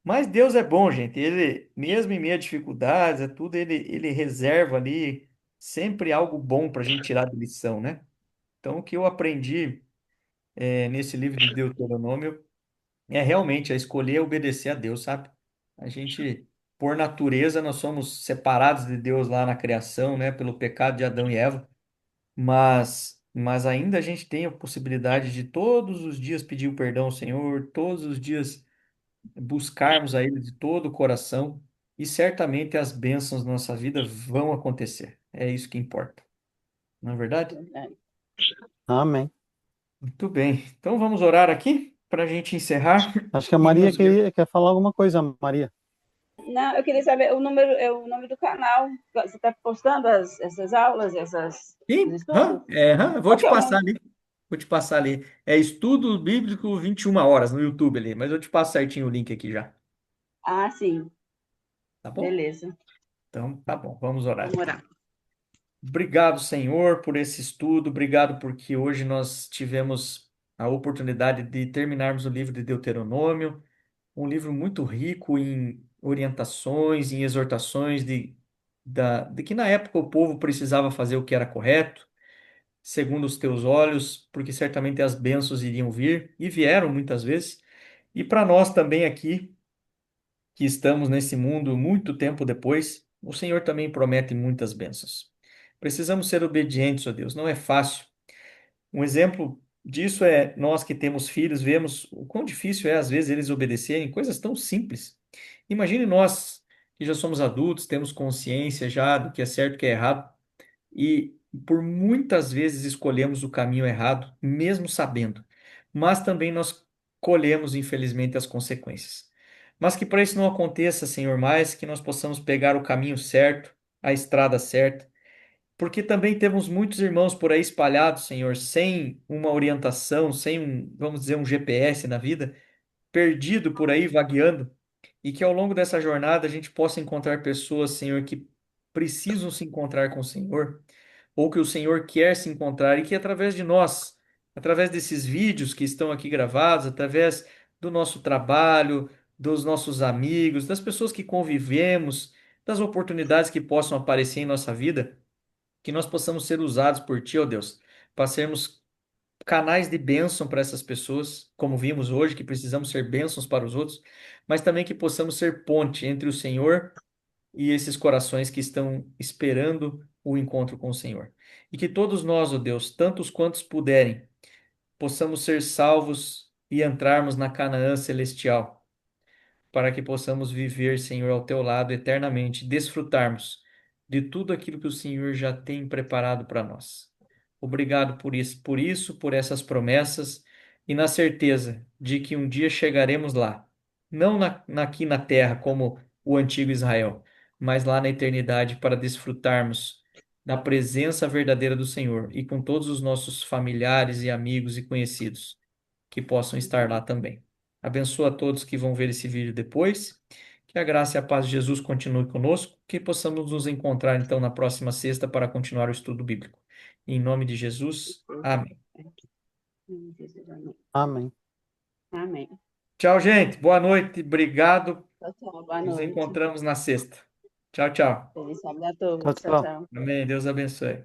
Mas Deus é bom, gente. Ele, mesmo em meio a dificuldades, é tudo, ele reserva ali sempre algo bom para a gente tirar de lição, né? Então, o que eu aprendi nesse livro de Deuteronômio é realmente a escolher obedecer a Deus, sabe? A gente, por natureza, nós somos separados de Deus lá na criação, né, pelo pecado de Adão e Eva, mas ainda a gente tem a possibilidade de todos os dias pedir o perdão ao Senhor, todos os dias buscarmos a Ele de todo o coração, e certamente as bênçãos na nossa vida vão acontecer. É isso que importa, não é verdade? Verdade. amém. Muito bem. Então vamos orar aqui para a gente encerrar Acho que a e Maria nos ver. quer falar alguma coisa, Maria. Não, eu queria saber o número, o nome do canal. Você está postando essas aulas, os Sim, estudos? vou Qual te que é o passar nome? ali. Vou te passar ali. É Estudo Bíblico 21 horas no YouTube ali, mas eu te passo certinho o link aqui já. Ah, sim. Tá bom? Beleza. Então, tá bom. Vamos orar Vamos então. orar. Obrigado, Senhor, por esse estudo. Obrigado porque hoje nós tivemos a oportunidade de terminarmos o livro de Deuteronômio, um livro muito rico em orientações, em exortações de que na época o povo precisava fazer o que era correto segundo os teus olhos, porque certamente as bênçãos iriam vir e vieram muitas vezes. E para nós também aqui, que estamos nesse mundo muito tempo depois, o Senhor também promete muitas bênçãos. Precisamos ser obedientes, ó Deus. Não é fácil. Um exemplo disso é nós que temos filhos, vemos o quão difícil é às vezes eles obedecerem coisas tão simples. Imagine nós que já somos adultos, temos consciência já do que é certo e o que é errado, e por muitas vezes escolhemos o caminho errado, mesmo sabendo. Mas também nós colhemos, infelizmente, as consequências. Mas que para isso não aconteça, Senhor, mais que nós possamos pegar o caminho certo, a estrada certa, porque também temos muitos irmãos por aí espalhados, Senhor, sem uma orientação, sem um, vamos dizer, um GPS na vida, perdido por aí, vagueando, e que ao longo dessa jornada a gente possa encontrar pessoas, Senhor, que precisam se encontrar com o Senhor, ou que o Senhor quer se encontrar, e que através de nós, através desses vídeos que estão aqui gravados, através do nosso trabalho, dos nossos amigos, das pessoas que convivemos, das oportunidades que possam aparecer em nossa vida, que nós possamos ser usados por Ti, ó Deus, para sermos canais de bênção para essas pessoas, como vimos hoje, que precisamos ser bênçãos para os outros, mas também que possamos ser ponte entre o Senhor e esses corações que estão esperando o encontro com o Senhor. E que todos nós, ó Deus, tantos quantos puderem, possamos ser salvos e entrarmos na Canaã celestial, para que possamos viver, Senhor, ao teu lado eternamente, desfrutarmos de tudo aquilo que o Senhor já tem preparado para nós. Obrigado por isso, por essas promessas e na certeza de que um dia chegaremos lá, não aqui na terra como o antigo Israel, mas lá na eternidade para desfrutarmos da presença verdadeira do Senhor e com todos os nossos familiares e amigos e conhecidos que possam estar lá também. Abençoa a todos que vão ver esse vídeo depois. Que a graça e a paz de Jesus continue conosco, que possamos nos encontrar então na próxima sexta para continuar o estudo bíblico. Em nome de Jesus, amém. Amém. Amém. Tchau, gente. Boa noite. Obrigado. Tchau, tchau. Boa Nos noite. encontramos na sexta. Tchau, tchau. Feliz sábado a todos. Tchau, Tchau, tchau. tchau. Amém. Deus abençoe.